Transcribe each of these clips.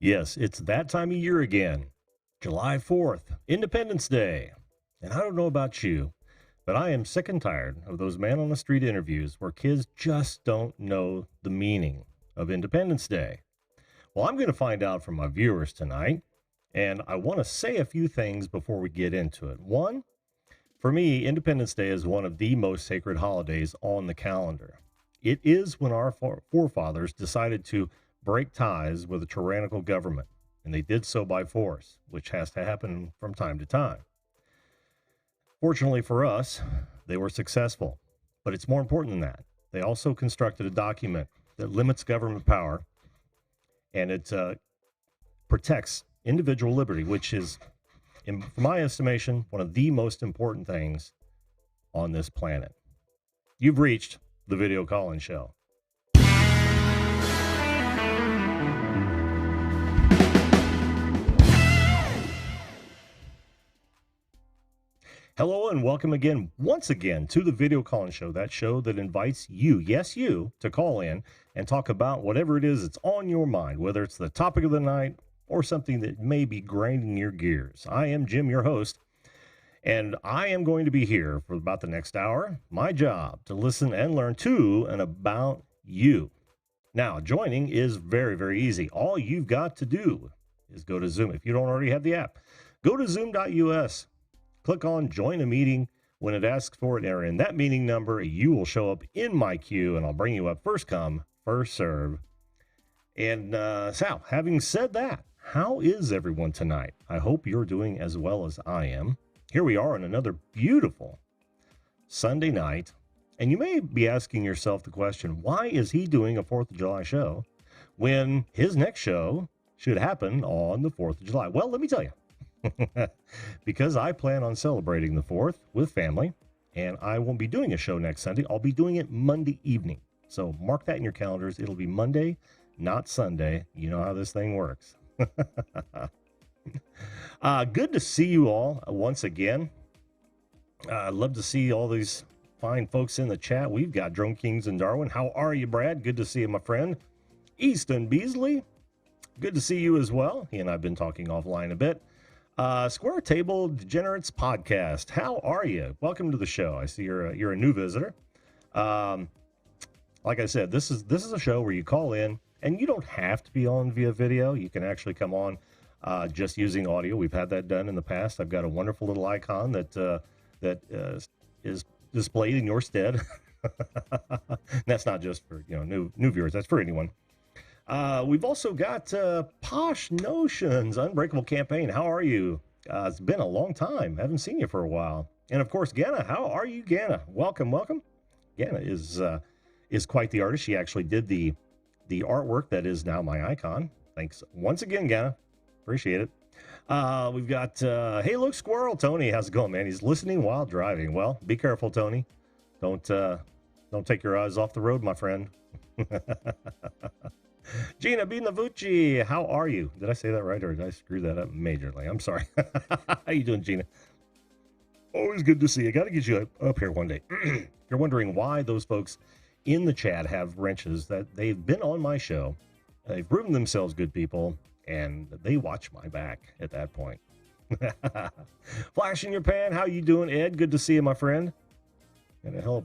Yes, it's that time of year again. July 4th, Independence Day. And I don't know about you, but I am sick and tired of those man on the street interviews where kids just don't know the meaning of Independence Day. Well, I'm going to find out from my viewers tonight, and I want to say a few things before we get into it. One, for me, Independence Day is one of the most sacred holidays on the calendar. It is when our forefathers decided to break ties with a tyrannical government, and they did so by force, which has to happen from time to time. Fortunately for us, they were successful, but it's more important than that. They also constructed a document that limits government power, and it protects individual liberty, which is, in my estimation, one of the most important things on this planet. You've reached the Video Call-In Show. Hello and welcome again, once again, to the Video Call-In Show, that show that invites you, yes you, to call in and talk about whatever it is that's on your mind, whether it's the topic of the night or something that may be grinding your gears. I am Jim, your host, and I am going to be here for about the next hour. My job to listen and learn to and about you. Now, joining is very, very easy. All you've got to do is go to Zoom. If you don't already have the app, go to zoom.us. Click on join a meeting. When it asks for it, enter in that meeting number. You will show up in my queue and I'll bring you up first come, first serve. And Sal, having said that, how is everyone tonight? I hope you're doing as well as I am. Here we are on another beautiful Sunday night. And you may be asking yourself the question, why is he doing a 4th of July show when his next show should happen on the 4th of July? Well, let me tell you. Because I plan on celebrating the 4th with family, and I won't be doing a show next Sunday. I'll be doing it Monday evening. So mark that in your calendars. It'll be Monday, not Sunday. You know how this thing works. Good to see you all once again. I'd love to see all these fine folks in the chat. We've got Drone Kings in Darwin. How are you, Brad? Good to see you, my friend. Easton Beasley. Good to see you as well. He and I've been talking offline a bit. Square Table Degenerates Podcast. How are you? Welcome to the show. I see you're a new visitor. Like I said, this is a show where you call in, and you don't have to be on via video. You can actually come on just using audio. We've had that done in the past. I've got a wonderful little icon that is displayed in your stead. That's not just for new viewers. That's for anyone. We've also got Posh Notions, Unbreakable Campaign. How are you? It's been a long time. Haven't seen you for a while. And of course, Ganna. How are you, Ganna? Welcome, welcome. Ganna is quite the artist. She actually did the artwork that is now my icon. Thanks once again, Ganna. Appreciate it. We've got Hey Look Squirrel. Tony, how's it going, man? He's listening while driving. Well, be careful, Tony. Don't take your eyes off the road, my friend. Gina Binavucci, how are you? Did I say that right, or did I screw that up majorly? I'm sorry. How you doing, Gina? Always good to see you. Got to get you up here one day. You're wondering why those folks in the chat have wrenches, that they've been on my show. They've proven themselves good people, and they watch my back at that point. Flash in your pan, how you doing, Ed? Good to see you, my friend. Got a hell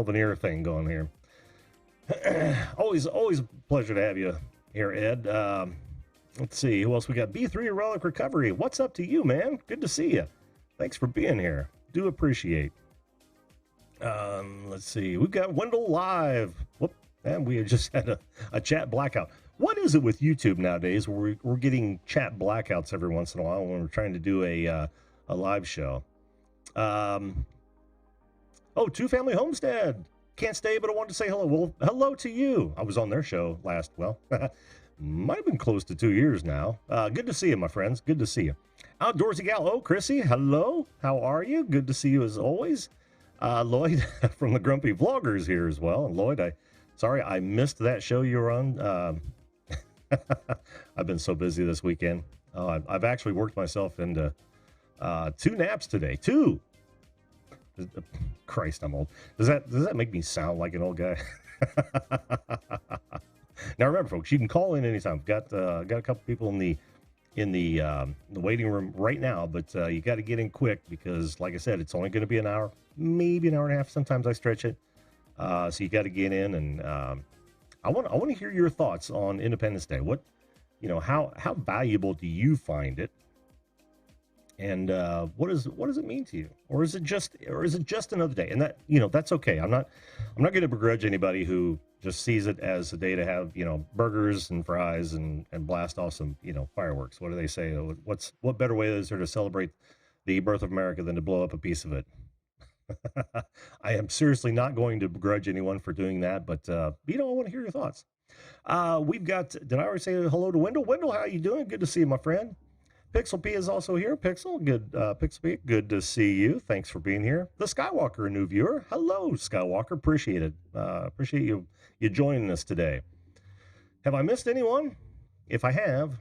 of an ear thing going here. Always a pleasure to have you here, Ed. Let's see, who else we got? B3 Relic Recovery. What's up to you, man? Good to see you. Thanks for being here. Do appreciate. Let's see, we've got Wendell Live. Whoop, and we just had a chat blackout. What is it with YouTube nowadays where we're getting chat blackouts every once in a while when we're trying to do a live show? Two Family Homestead. Can't stay, but I wanted to say hello. Well, hello to you. I was on their show last, might have been close to 2 years now. Good to see you, my friends. Good to see you. Outdoorsy Gal. Oh, Chrissy, hello. How are you? Good to see you as always. Lloyd from the Grumpy Vloggers here as well. And Lloyd, sorry I missed that show you were on. I've been so busy this weekend. I've actually worked myself into 2 naps today. 2. Christ, I'm old. Does that make me sound like an old guy? Now remember, folks, you can call in anytime. Got a couple people in the waiting room right now, but you got to get in quick because, like I said, it's only going to be an hour, maybe an hour and a half. Sometimes I stretch it, so you got to get in. And I want to hear your thoughts on Independence Day. What, how valuable do you find it? And what does it mean to you? Or is it just another day? And that, that's okay. I'm not going to begrudge anybody who just sees it as a day to have, burgers and fries and blast off some, fireworks. What do they say? What better way is there to celebrate the birth of America than to blow up a piece of it? I am seriously not going to begrudge anyone for doing that, but I want to hear your thoughts. We've got, did I already say hello to Wendell? Wendell, how you doing? Good to see you, my friend. Pixel P is also here. Pixel, good. Pixel P, good to see you. Thanks for being here. The Skywalker, a new viewer. Hello, Skywalker. Appreciate it. Appreciate you joining us today. Have I missed anyone? If I have,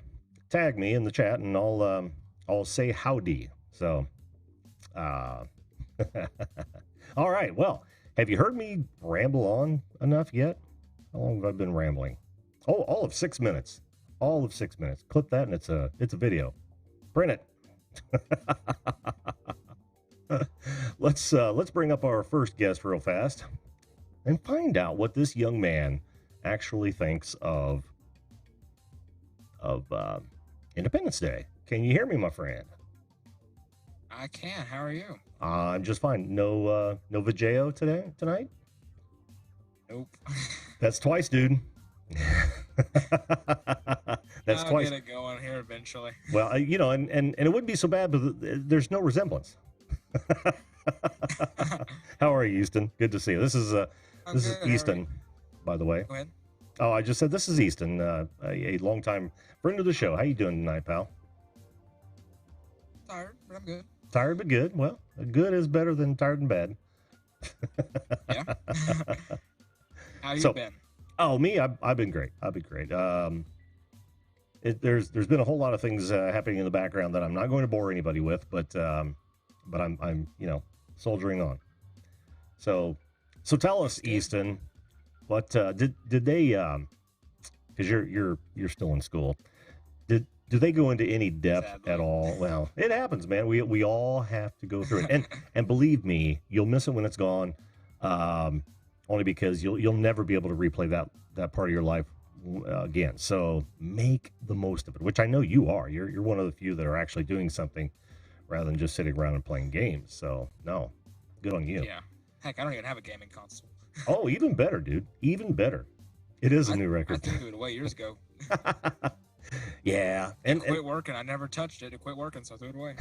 tag me in the chat and I'll say howdy. So, all right. Well, have you heard me ramble on enough yet? How long have I been rambling? Oh, all of 6 minutes. All of 6 minutes. Clip that, and it's a video. Print it. Let's bring up our first guest real fast and find out what this young man actually thinks of Independence Day. Can you hear me, my friend? I can. How are you? I'm just fine. No Vigeo tonight? Nope. That's twice, dude. That's I'll twice. get it going here eventually. Well, and it wouldn't be so bad, but there's no resemblance. How are you, Easton? Good to see you. This is Easton, by the way. Go ahead. Oh, I just said this is Easton, a longtime friend of the show. How you doing tonight, pal? Tired, but I'm good. Tired but good. Well, good is better than tired and bad. Yeah. How you been? Oh, me, I've been great. There's been a whole lot of things happening in the background that I'm not going to bore anybody with, but I'm soldiering on. So tell us, Easton, what did they? Because you're still in school. Do they go into any depth Sadly. at all? Well, it happens, man. We all have to go through it, and believe me, you'll miss it when it's gone. Only because you'll never be able to replay that part of your life again. So make the most of it, which I know you are. You're one of the few that are actually doing something rather than just sitting around and playing games. So no, good on you. Yeah. Heck, I don't even have a gaming console. Oh, even better, dude. Even better. It is a new record. I threw it away years ago. Yeah. It quit working. I never touched it. It quit working, so I threw it away.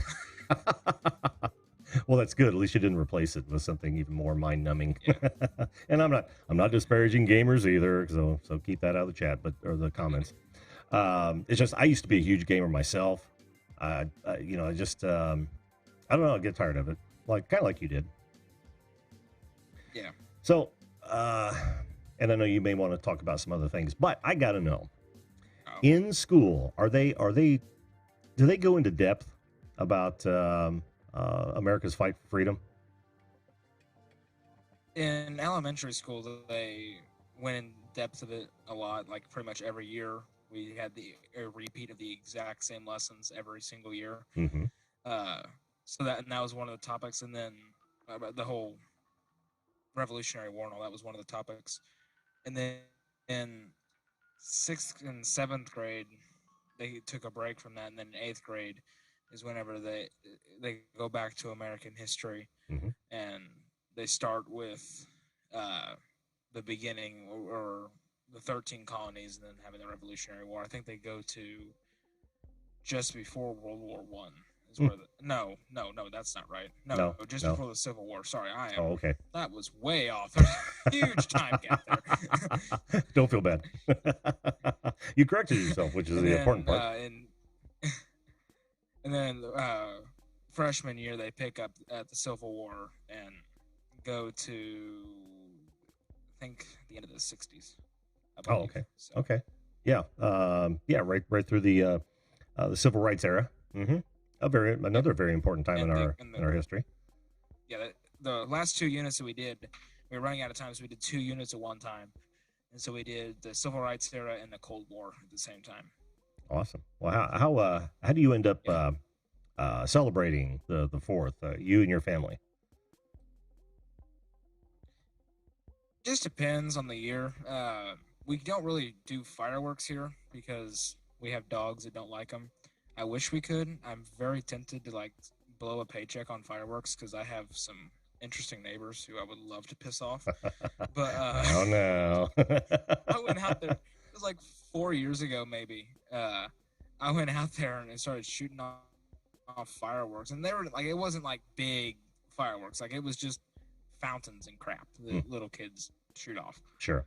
Well, that's good. At least you didn't replace it with something even more mind-numbing. Yeah. And I'm not disparaging gamers either, so keep that out of the chat, or the comments. It's just I used to be a huge gamer myself. I don't know. I get tired of it, kind of like you did. Yeah. So, and I know you may want to talk about some other things, but I got to know. Oh. In school, do they go into depth about America's fight for freedom? In elementary school, they went in depth of it a lot. Like pretty much every year, we had a repeat of the exact same lessons every single year. Mm-hmm. So that was one of the topics, and then the whole Revolutionary War and all that was one of the topics. And then in 6th and 7th grade, they took a break from that, and then in 8th grade is whenever they go back to American history, mm-hmm. and they start with the beginning or the 13 colonies, and then having the Revolutionary War. I think they go to just before World War I. No, that's not right. No, just before the Civil War. Sorry, Oh, okay. That was way off. There's a huge time gap there. Don't feel bad. You corrected yourself, which is the important part. And then freshman year, they pick up at the Civil War and go to, I think, the end of the 60s. Oh, okay. So. Okay. Yeah. Right through the Civil Rights era. Mm-hmm. Another very important time in our history. Yeah, the last 2 units that we did, we were running out of time, so we did 2 units at one time. And so we did the Civil Rights era and the Cold War at the same time. Awesome. Well, how do you end up Yeah. celebrating the Fourth? You and your family. Just depends on the year. We don't really do fireworks here because we have dogs that don't like them. I wish we could. I'm very tempted to like blow a paycheck on fireworks because I have some interesting neighbors who I would love to piss off. But Oh no. I went out there. It was like 4 years ago, maybe. I went out there and started shooting off fireworks, and they were like, it wasn't like big fireworks. Like it was just fountains and crap that little kids shoot off. Sure.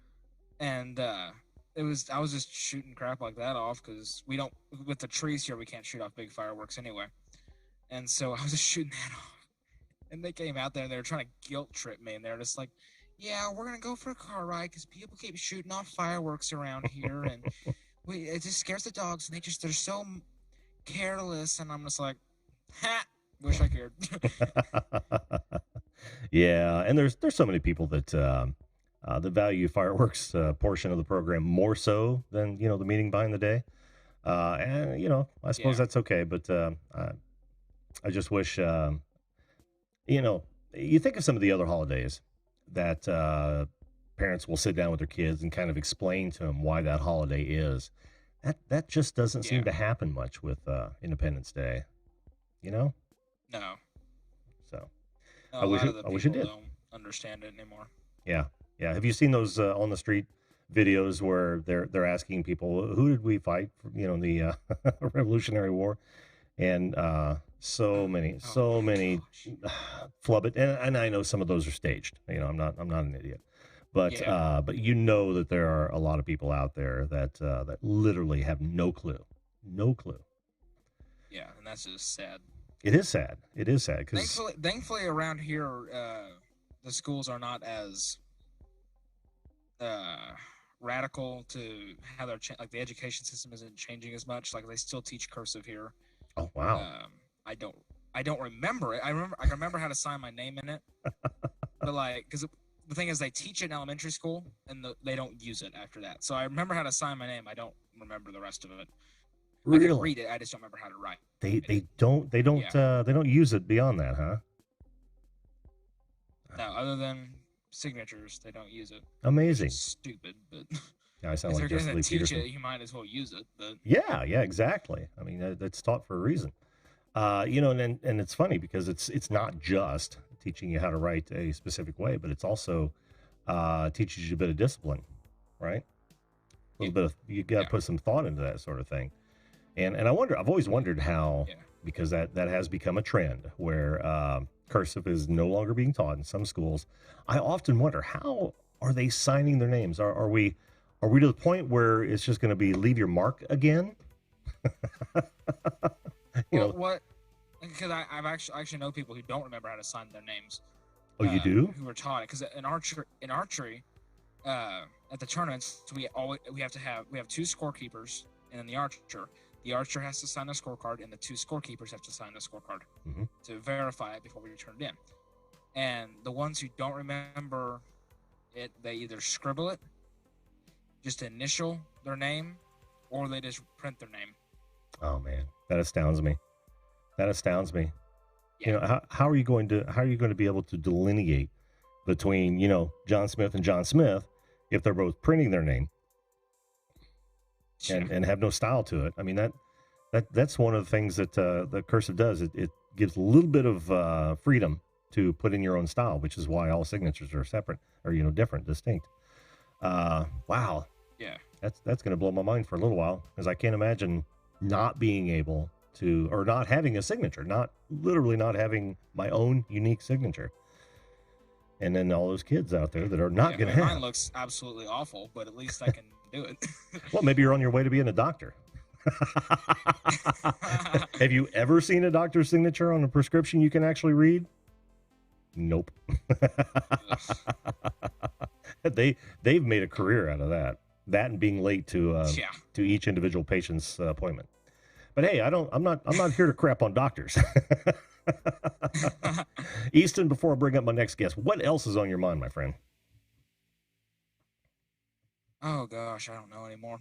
And I was just shooting crap like that off because we don't, with the trees here, we can't shoot off big fireworks anyway. And so I was just shooting that off. And they came out there and they were trying to guilt trip me, and they're just like, yeah, we're gonna go for a car ride because people keep shooting off fireworks around here, and it just scares the dogs, and they're so careless. And I'm just like, ha, wish I cared. Yeah, and there's so many people that that value fireworks portion of the program more so than the meaning behind the day. And I suppose Yeah, that's okay, but I just wish you know you think of some of the other holidays that parents will sit down with their kids and kind of explain to them why that holiday is. That just doesn't seem yeah, to happen much with Independence Day, you know. no, So no. I A wish lot of the I wish it people did. don't understand it anymore. Yeah, yeah. Have you seen those on the street videos where they're asking people who did we fight for, in the Revolutionary War? And Oh so my many gosh. flub it, and I know some of those are staged. I'm not an idiot, Yeah, but you know that there are a lot of people out there that literally have no clue, no clue. yeah, and that's just sad. It is sad. It is sad because Thankfully, around here, the schools are not as uh, radical to how like the education system isn't changing as much. Like they still teach cursive here. oh wow, Um, I don't I don't remember it. I remember how to sign my name in it, but like because the thing is they teach it in elementary school and they don't use it after that. So I remember how to sign my name. I don't remember the rest of it. I can really? read it. I just don't remember how to write They it. they don't they don't Yeah. uh, they don't use it beyond that, huh? No, other than signatures, they don't use it, which Amazing. is stupid. But Yeah, I sound if like they're Jesse gonna Lee teach Peterson. it, you might as well use it. But Yeah, yeah, exactly. I mean, that's taught for a reason. And it's funny because it's not just teaching you how to write a specific way, but it's also teaches you a bit of discipline, right? A yeah, little bit of you got to yeah, put some thought into that sort of thing. And I've always wondered how, yeah. because that has become a trend where cursive is no longer being taught in some schools. I often wonder how are they signing their names? Are we to the point where it's just going to be leave your mark again? you Well, know, what? Because I've actually know people who don't remember how to sign their names, oh, you do? who were taught it. Because in archery, at the tournaments, we have two scorekeepers, and then the archer has to sign a scorecard, and the two scorekeepers have to sign a scorecard Hmm. to verify it before we turn it in. And the ones who don't remember it, they either scribble it, just initial their name, or they just print their name. Oh man, that astounds me. That astounds me. Yeah, How are you going to be able to delineate between John Smith and John Smith if they're both printing their name yeah, and have no style to it? I mean that's one of the things that the cursive does. It gives a little bit of freedom to put in your own style, which is why all signatures are separate or different, distinct. Wow, yeah. that's going to blow my mind for a little while because I can't imagine not being able to or not having a signature, not literally not having my own unique signature. And then all those kids out there that are not Yeah, going I to mean, mine have. looks absolutely awful, but at least I can do it. Well, maybe you're on your way to being a doctor. Have you ever seen a doctor's signature on a prescription you can actually read? Nope. They've made a career out of that. That and being late Yeah. to each individual patient's appointment. But hey, I'm not here to crap on doctors. Easton, before I bring up my next guest, what else is on your mind, my friend? Oh gosh, I don't know anymore.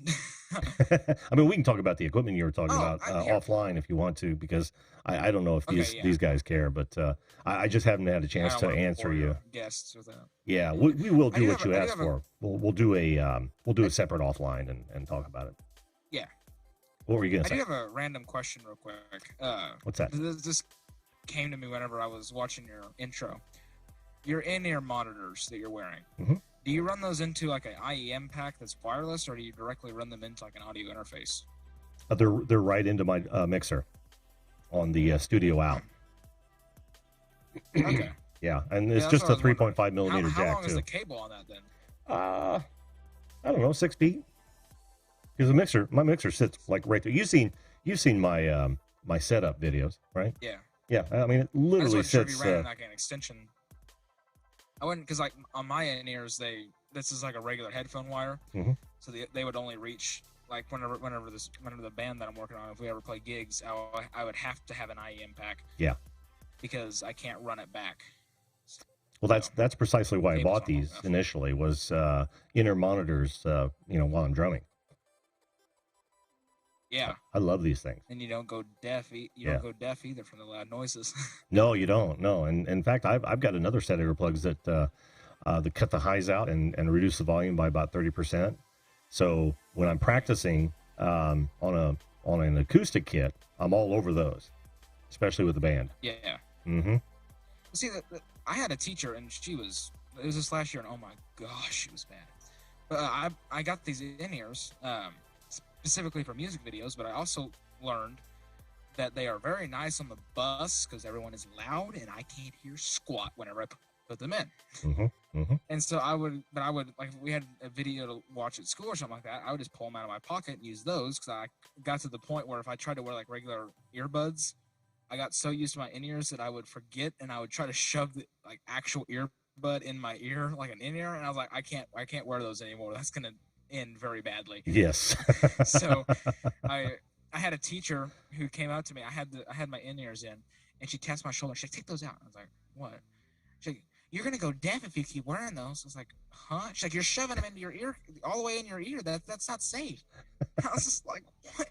I mean, we can talk about the equipment you were talking Oh, about here. offline if you want to, because I don't know if Okay, yeah. these guys care, but I just haven't had a I chance don't to want to answer bore you. your guests with that. Yeah, Yeah, we will do what you I do asked have a for. We'll do I, a separate offline and talk about it. yeah. What were you gonna I do say? have a random question, real quick. What's that? This came to me whenever I was watching your intro. Your in-ear monitors that you're wearing. Mm-hmm. Do you run those into like an IEM pack that's wireless, or do you directly run them into like an audio interface? They're right into my mixer on the studio out. Okay. Yeah, and Yeah, it's that's just what I a was wondering. 3.5 millimeter How jack long is too. the cable on that then? I don't know, 6 feet. Because my mixer sits like right there. You've seen my my setup videos, right? Yeah. Yeah, I mean it I just literally wasn't sure if you sits. ran like an extension. I wouldn't, because like on my in-ears, this is like a regular headphone wire, Mhm. so they would only reach like whenever the band that I'm working on, if we ever play gigs, I would have to have an IEM pack. Yeah. Because I can't run it back. Well, that's precisely why I Cables bought aren't long these enough. initially was inner monitors. While I'm drumming. Yeah. I love these things. And you don't go deaf. You don't go deaf either from the loud noises. No, you don't. No, and in fact, I've got another set of earplugs that cut the highs out and reduce the volume by about 30%. So when I'm practicing on an acoustic kit, I'm all over those, especially with the band. Yeah. Mm-hmm. See, I had a teacher, and it was this last year, and oh my gosh, she was bad. But I got these in-ears specifically for music videos, but I also learned that they are very nice on the bus because everyone is loud, and I can't hear squat whenever I put them in. Mm-hmm. Mm-hmm. And so I would like, if we had a video to watch at school or something like that, I would just pull them out of my pocket and use those, because I got to the point where if I tried to wear like regular earbuds, I got so used to my in-ears that I would forget, and I would try to shove the like actual earbud in my ear, like an in-ear, and I was like, I can't wear those anymore. That's gonna end very badly. Yes. So I had a teacher who came out to me. I had my in-ears in, and she tapped my shoulder. She's like, take those out. I was like, what? She's like, you're gonna go deaf if you keep wearing those. I was like, huh? She's like, you're shoving them into your ear, all the way in your ear. That's not safe. I was just like, what?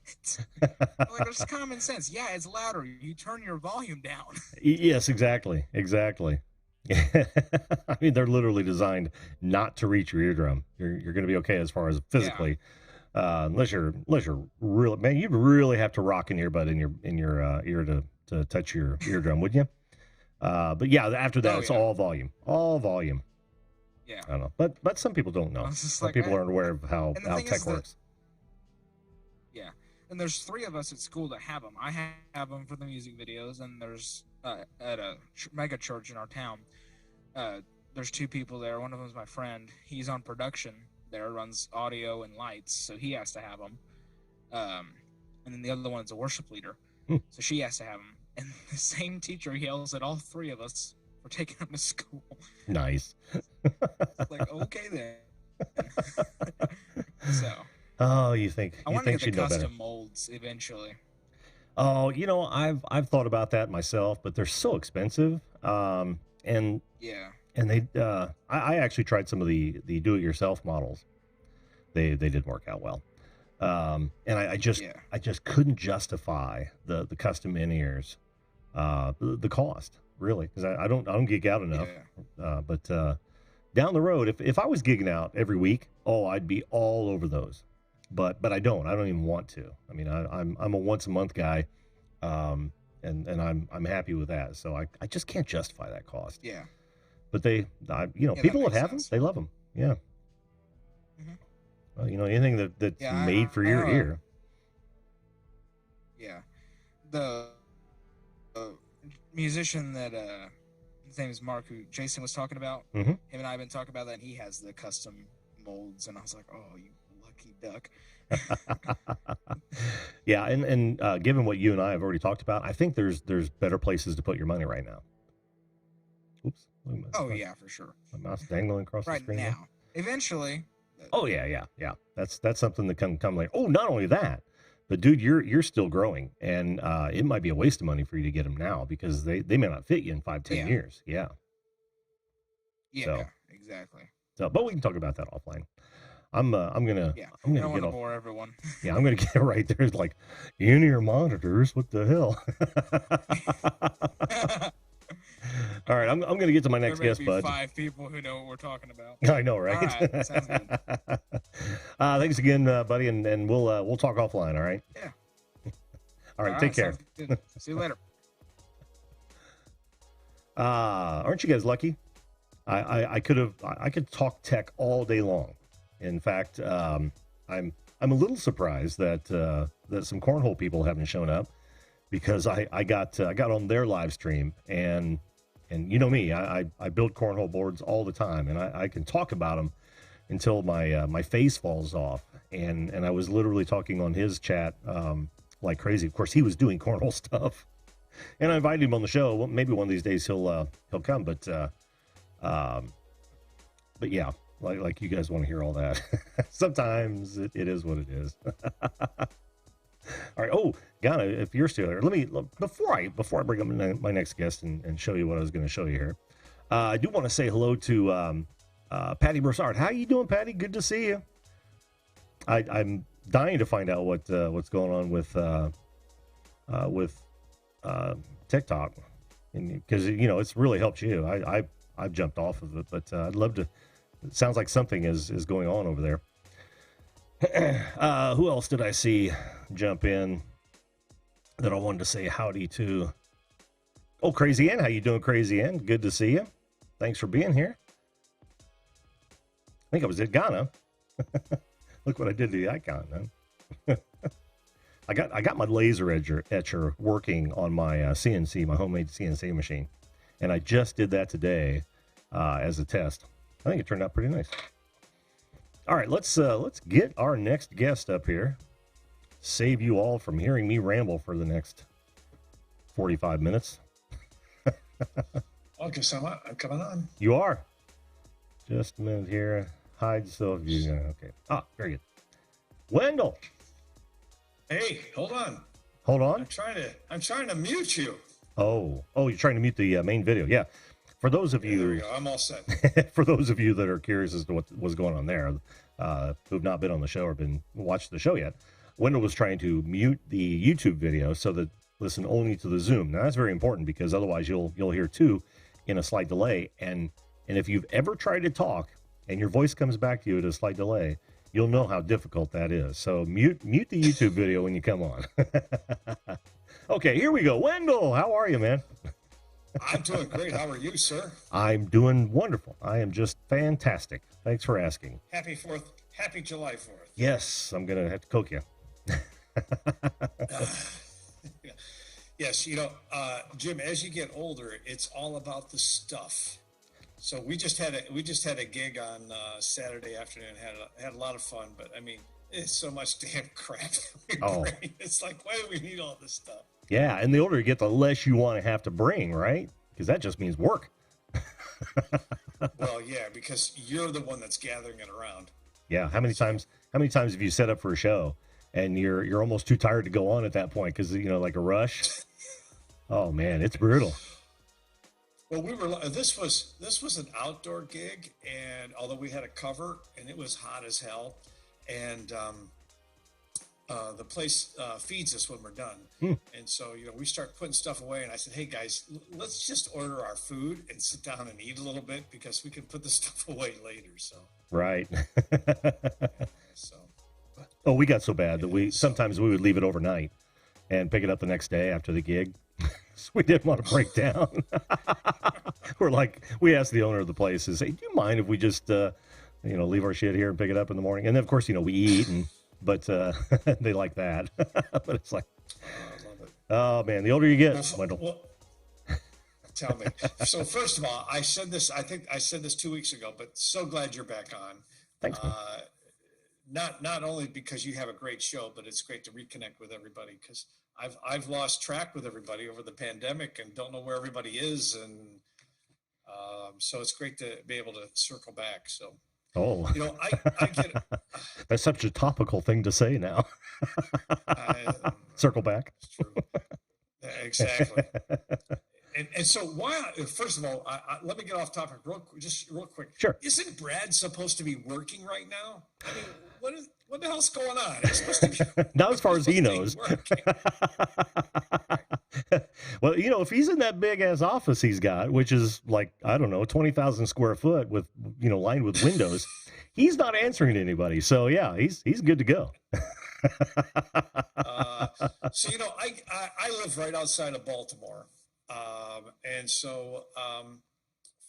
Like, there's common sense. Yeah, it's louder. You turn your volume down. Yes, exactly. I mean, they're literally designed not to reach your eardrum. You're going to be okay as far as physically, unless you're really, man. You'd really have to rock an earbud in your ear to touch your eardrum, wouldn't you? But yeah, after that, it's all volume, Yeah. I don't know, but some people don't know. Some people aren't aware of how tech works. Yeah, and there's 3 of us at school that have them. I have them for the music videos, and there's at a mega church in our town. There's 2 people there. One of them is my friend. He's on production there, runs audio and lights, so he has to have them. And then the other one is a worship leader, so she has to have them. And the same teacher yells at all 3 of us for taking them to school. Nice. Like, okay then. So. Oh, you think I want to get the she'd know better? custom molds eventually. Oh, I've thought about that myself, but they're so expensive. And Yeah. and they I actually tried some of the do-it-yourself models. They didn't work out well. And I just couldn't justify the custom in-ears, the cost, really, because I don't gig out enough. Yeah. But down the road, if I was gigging out every week, I'd be all over those. But I don't even want to. I mean, I'm a once a month guy, and I'm happy with that. So I just can't justify that cost. Yeah. But people that have them, they love them. Yeah. Mm-hmm. Well, anything that's made for your ear. Yeah. The musician that his name is Mark, who Jason was talking about. Mm-hmm. Him and I have been talking about that, and he has the custom molds, and I was like, oh, you lucky duck. Yeah, and given what you and I have already talked about, I think there's better places to put your money right now. Oops. Oh yeah, for sure. My mouse dangling across the screen. Right now. Eventually. Oh yeah. That's something that can come later. Oh, not only that, but dude, you're still growing, and it might be a waste of money for you to get them now because they may not fit you in 5-10 years. Yeah. Yeah, exactly. So, but we can talk about that offline. I'm gonna Yeah, I'm I gonna don't get want to off. bore everyone. Yeah, I'm gonna get right there. It's like in-ear monitors. What the hell? All right, I'm gonna get to my There next may guest, be bud. 5 people who know what we're talking about. I know, All right? right, sounds good. Thanks again, buddy, and we'll talk offline. All right. Yeah. All right. Take care. Sounds good. See you later. Aren't you guys lucky? I could talk tech all day long. In fact, I'm a little surprised that that some cornhole people haven't shown up, because I got on their live stream, and you know me, I build cornhole boards all the time, and I can talk about them until my face falls off, and I was literally talking on his chat like crazy. Of course, he was doing cornhole stuff, and I invited him on the show. Well, maybe one of these days he'll come, but yeah, like you guys want to hear all that. Sometimes it is what it is. All right. Oh, Ghana, if you're still here, before I bring up my next guest and show you what I was going to show you here. I do want to say hello to Patty Broussard. How you doing, Patty? Good to see you. I'm dying to find out what's going on with TikTok, because it's really helped you. I've jumped off of it, but I'd love to. It sounds like something is going on over there. Who else did I see jump in that I wanted to say howdy to? Oh, Crazy Ann. How you doing, Crazy Ann? Good to see you. Thanks for being here. I think I was at Ghana. Look what I did to the icon, man. I got my laser etcher working on my CNC, my homemade CNC machine, and I just did that today as a test. I think it turned out pretty nice. All right, let's get our next guest up here. Save you all from hearing me ramble for the next 45 minutes. Okay, so I'm coming on. You are. Just a minute here. Hide so if you okay. Very good. Wendell. Hey, hold on. Hold on. I'm trying to mute you. Oh, you're trying to mute the main video. Yeah. For those of you, there we go. I'm all set. For those of you that are curious as to what was going on there, who've not been on the show or been watched the show yet, Wendell was trying to mute the YouTube video so that listen only to the Zoom. Now that's very important, because otherwise you'll hear two in a slight delay. And if you've ever tried to talk and your voice comes back to you at a slight delay, you'll know how difficult that is. So mute the YouTube video when you come on. Okay, here we go. Wendell, how are you, man? I'm doing great. How are you, sir? I'm doing wonderful. I am just fantastic. Thanks for asking. Happy July 4th. Yes, I'm going to have to cook you. Yes, Jim, as you get older, it's all about the stuff. So we just had a gig on Saturday afternoon. Had a lot of fun, but I mean, it's so much damn crap. It's like, why do we need all this stuff? Yeah, and the older you get, the less you want to have to bring, right? Because that just means work. Well, yeah, because you're the one that's gathering it around. Yeah, how many times have you set up for a show and you're almost too tired to go on at that point because like a rush? Oh man, it's brutal. Well, this was an outdoor gig, and although we had a cover and it was hot as hell, and the place feeds us when we're done. And so, we start putting stuff away, and I said, hey guys, let's just order our food and sit down and eat a little bit, because we can put this stuff away later. So right. So we got so bad that sometimes we would leave it overnight and pick it up the next day after the gig. So we didn't want to break down. We asked the owner of the place, say, do you mind if we just leave our shit here and pick it up in the morning? And then of course we eat, but they like that. But it's like, I love it. Oh man, the older you get, well, tell me. So first of all, I think I said this 2 weeks ago, but so glad you're back on. Thanks, man. Not only because you have a great show, but it's great to reconnect with everybody, because I've lost track with everybody over the pandemic and don't know where everybody is, and so it's great to be able to circle back. So I get that's such a topical thing to say now. Circle back. It's true. Exactly. And so why? First of all, let me get off topic real quick. Sure. Isn't Brad supposed to be working right now? I mean, what the hell's going on? He's supposed to be not as far as he knows. Well, you know, if he's in that big ass office he's got, which is like, I don't know, 20,000 square foot with, you know, lined with windows, he's not answering to anybody. So yeah, he's good to go. So, you know, I live right outside of Baltimore. And so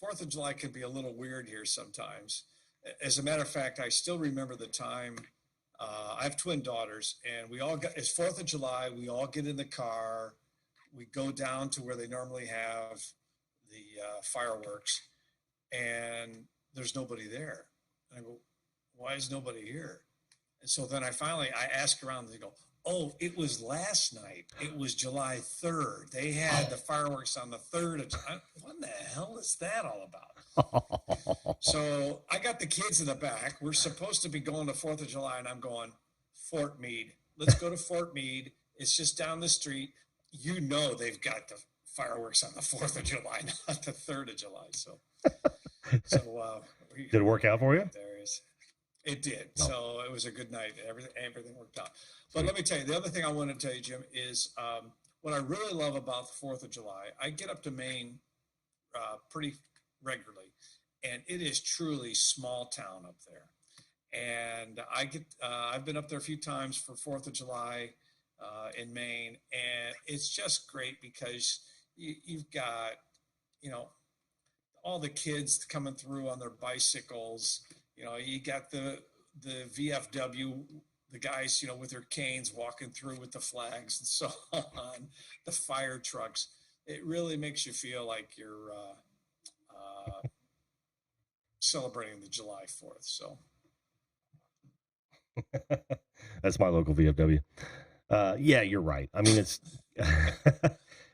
4th of July can be a little weird here sometimes. As a matter of fact, I still remember the time. I have twin daughters, and it's 4th of July. We all get in the car. We go down to where they normally have the fireworks, and there's nobody there. And I go, why is nobody here? And so then I ask around, and they go, oh, it was last night. It was July 3rd. They had the fireworks on the 3rd of July. What the hell is that all about? So I got the kids in the back. We're supposed to be going to 4th of July, and I'm going, Fort Meade. Let's go to Fort Meade. It's just down the street. You know they've got the fireworks on the 4th of July, not the 3rd of July. So did it work out for you? It did. Oh. So it was a good night. Everything worked out. But let me tell you, the other thing I want to tell you, Jim, is what I really love about the 4th of July. I get up to Maine pretty regularly, and it is truly small town up there. And I've been up there a few times for 4th of July in Maine, and it's just great because you've got, you know, all the kids coming through on their bicycles. You know, you got the VFW, the guys, you know, with their canes walking through with the flags and so on, the fire trucks. It really makes you feel like you're celebrating the July 4th. So that's my local VFW. Yeah, you're right. I mean, it's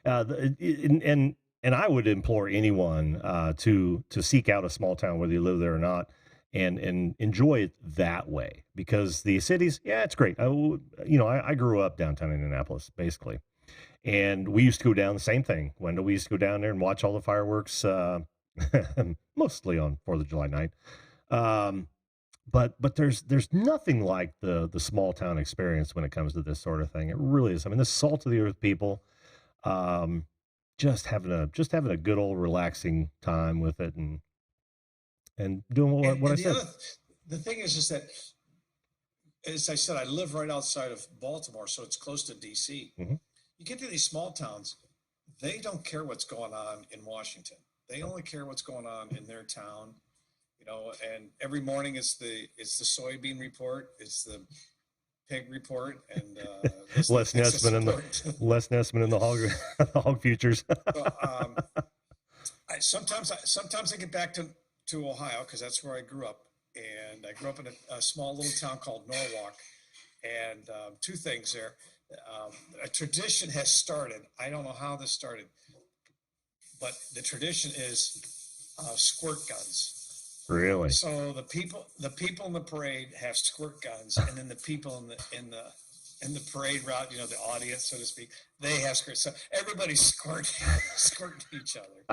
and I would implore anyone to seek out a small town, whether you live there or not, and enjoy it that way, because the cities, yeah, it's great. I grew up downtown Indianapolis, basically, and we used to go down the same thing. Wendell, we used to go down there and watch all the fireworks, mostly on 4th of July night. But there's nothing like the small town experience when it comes to this sort of thing. It really is. I mean, the salt of the earth people, just having a good old relaxing time with it, and doing what I said. The thing is that, as I said, I live right outside of Baltimore, so it's close to DC. Mm-hmm. You get to these small towns, they don't care what's going on in Washington. They only care what's going on in their town. You know, and every morning it's the soybean report, it's the pig report, and Les Nessman in the hog futures. So, sometimes I get back to Ohio, because that's where I grew up, and I grew up in a small little town called Norwalk. And two things there: a tradition has started. I don't know how this started, but the tradition is squirt guns. Really? So the people in the parade have squirt guns, and then the people in the parade route, you know, the audience, so to speak, they have squirt. So everybody's squirting each other.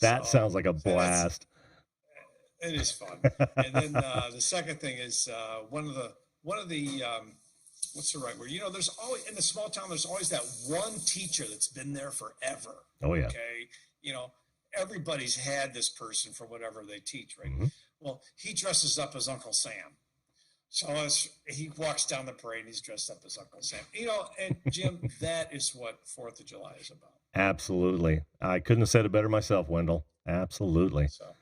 That sounds like a blast. It is fun. And then the second thing is one of the what's the right word? You know, there's always, in the small town, there's always that one teacher that's been there forever. Oh yeah. Okay, you know, everybody's had this person for whatever they teach, right? Mm-hmm. Well, he dresses up as Uncle Sam. So he walks down the parade and he's dressed up as Uncle Sam. You know, and Jim, that is what 4th of July is about. Absolutely. I couldn't have said it better myself, Wendell. Absolutely. So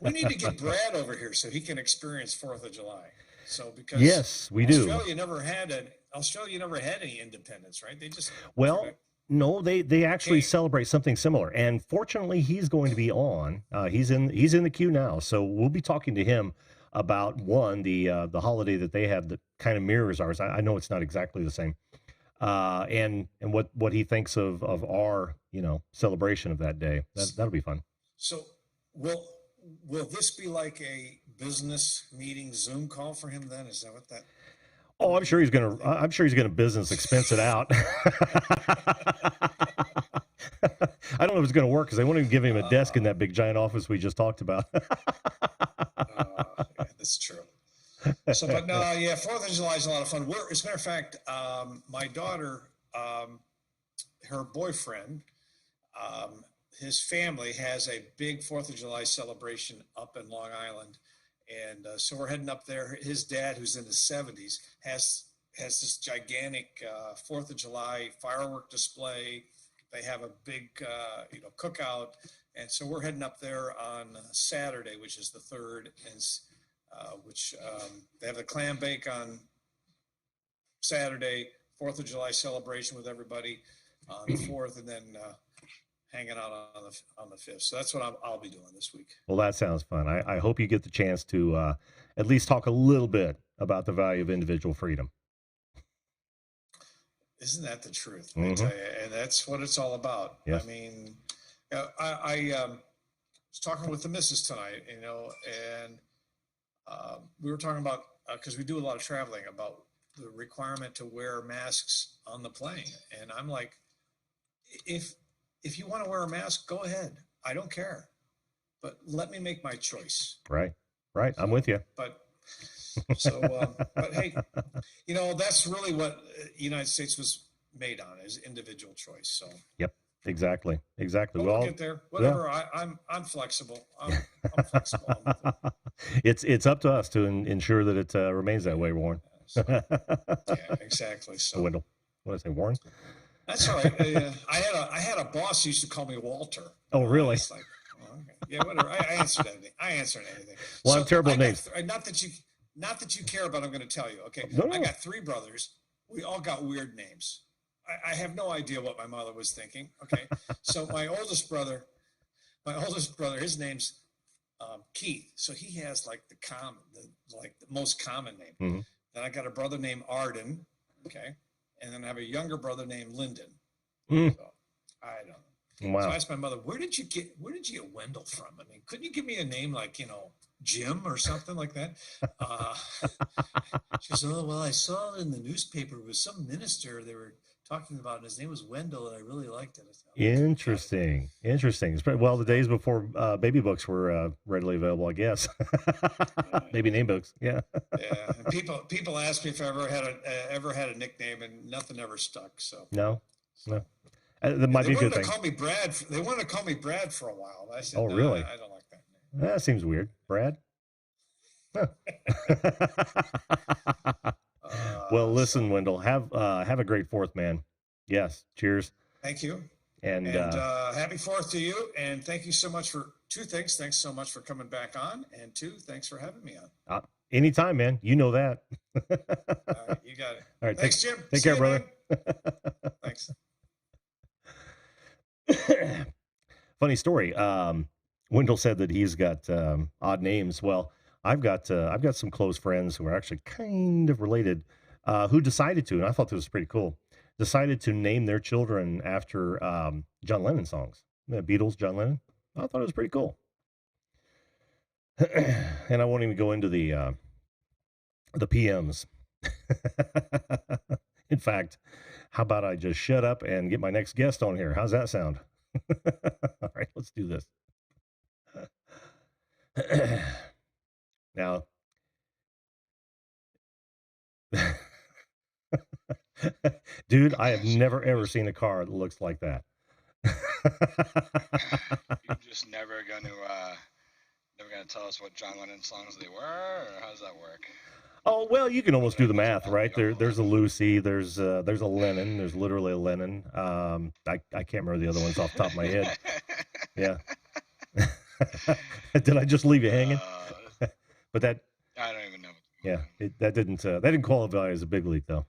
we need to get Brad over here so he can experience 4th of July. So because yes, we do. Australia never had any independence, right? They just no, they actually celebrate something similar, and fortunately, he's going to be on. He's in the queue now, so we'll be talking to him about the holiday that they have that kind of mirrors ours. I know it's not exactly the same, and what he thinks of our celebration of that day. That'll be fun. So will this be like a business meeting Zoom call for him then? Is that what that? Oh, I'm sure he's gonna business expense it out. I don't know if it's going to work because they won't even give him a desk in that big giant office we just talked about. Yeah, that's true. So, but no, yeah, 4th of July is a lot of fun. As a matter of fact, my daughter, her boyfriend, his family has a big 4th of July celebration up in Long Island. And so we're heading up there. His dad, who's in his 70s, has this gigantic 4th of July firework display. They have a big, cookout. And so we're heading up there on Saturday, which is the 3rd, and they have the clam bake on Saturday, 4th of July celebration with everybody on the 4th, and then hanging out on the 5th. So that's what I'll be doing this week. Well, that sounds fun. I hope you get the chance to at least talk a little bit about the value of individual freedom. Isn't that the truth? I tell you, and that's what it's all about. Yes. I mean, I was talking with the missus tonight, and we were talking about, because we do a lot of traveling, about the requirement to wear masks on the plane. And I'm like, if you want to wear a mask, go ahead. I don't care. But let me make my choice. Right. I'm with you. But hey, that's really what the United States was made on, is individual choice. So. Yep. Exactly. But we'll get there. Whatever. Yeah. I'm flexible. I'm flexible. It's up to us to ensure that it remains that way, Warren. Yeah, exactly. So, Wendell, what did I say, Warren? That's all right. I had a boss who used to call me Walter. Oh, really? It's like, okay. Yeah, whatever. I answered anything. Well, I'm terrible at names. Not that you care, but I'm going to tell you. Okay, no. I got 3 brothers. We all got weird names. I have no idea what my mother was thinking. Okay, so my oldest brother, his name's Keith. So he has like the most common name. Mm-hmm. Then I got a brother named Arden. Okay. And then I have a younger brother named Lyndon. Mm. So, I don't know. Wow. So I asked my mother, where did you get Wendell from? I mean, couldn't you give me a name like, Jim or something like that? She said, oh, well, I saw it in the newspaper with some minister they were talking about, and his name was Wendell, and I really liked it. Interesting. Well, the days before baby books were readily available, I guess. Baby name books. Yeah. Yeah. And people ask me if I ever had a nickname, and nothing ever stuck. So no. That might be a good thing. They wanted to call me Brad for a while. I said, oh, really? I don't like that name. That seems weird. Brad? Huh. Well, listen, Wendell, have a great 4th, man. Yes. Cheers. Thank you. And happy 4th to you. And thank you so much for 2 things. Thanks so much for coming back on. And 2, thanks for having me on. Anytime, man. You know that. All right. You got it. All right. Thanks, Jim. Take care, brother. Thanks. Funny story. Wendell said that he's got odd names. Well, I've got some close friends who are actually kind of related, who decided to, and I thought this was pretty cool, decided to name their children after John Lennon songs. The Beatles, John Lennon. I thought it was pretty cool. And I won't even go into the PMs. In fact, how about I just shut up and get my next guest on here? How's that sound? All right, let's do this. Now, dude, I have never ever seen a car that looks like that. You're just never gonna tell us what John Lennon songs they were, or how does that work? Oh, well, you can almost do the math, right? There's a Lucy, there's a Lennon, there's literally a Lennon. I can't remember the other ones off the top of my head. Yeah. Did I just leave you hanging? But that, I don't even know. Yeah, that didn't qualify as a big league though.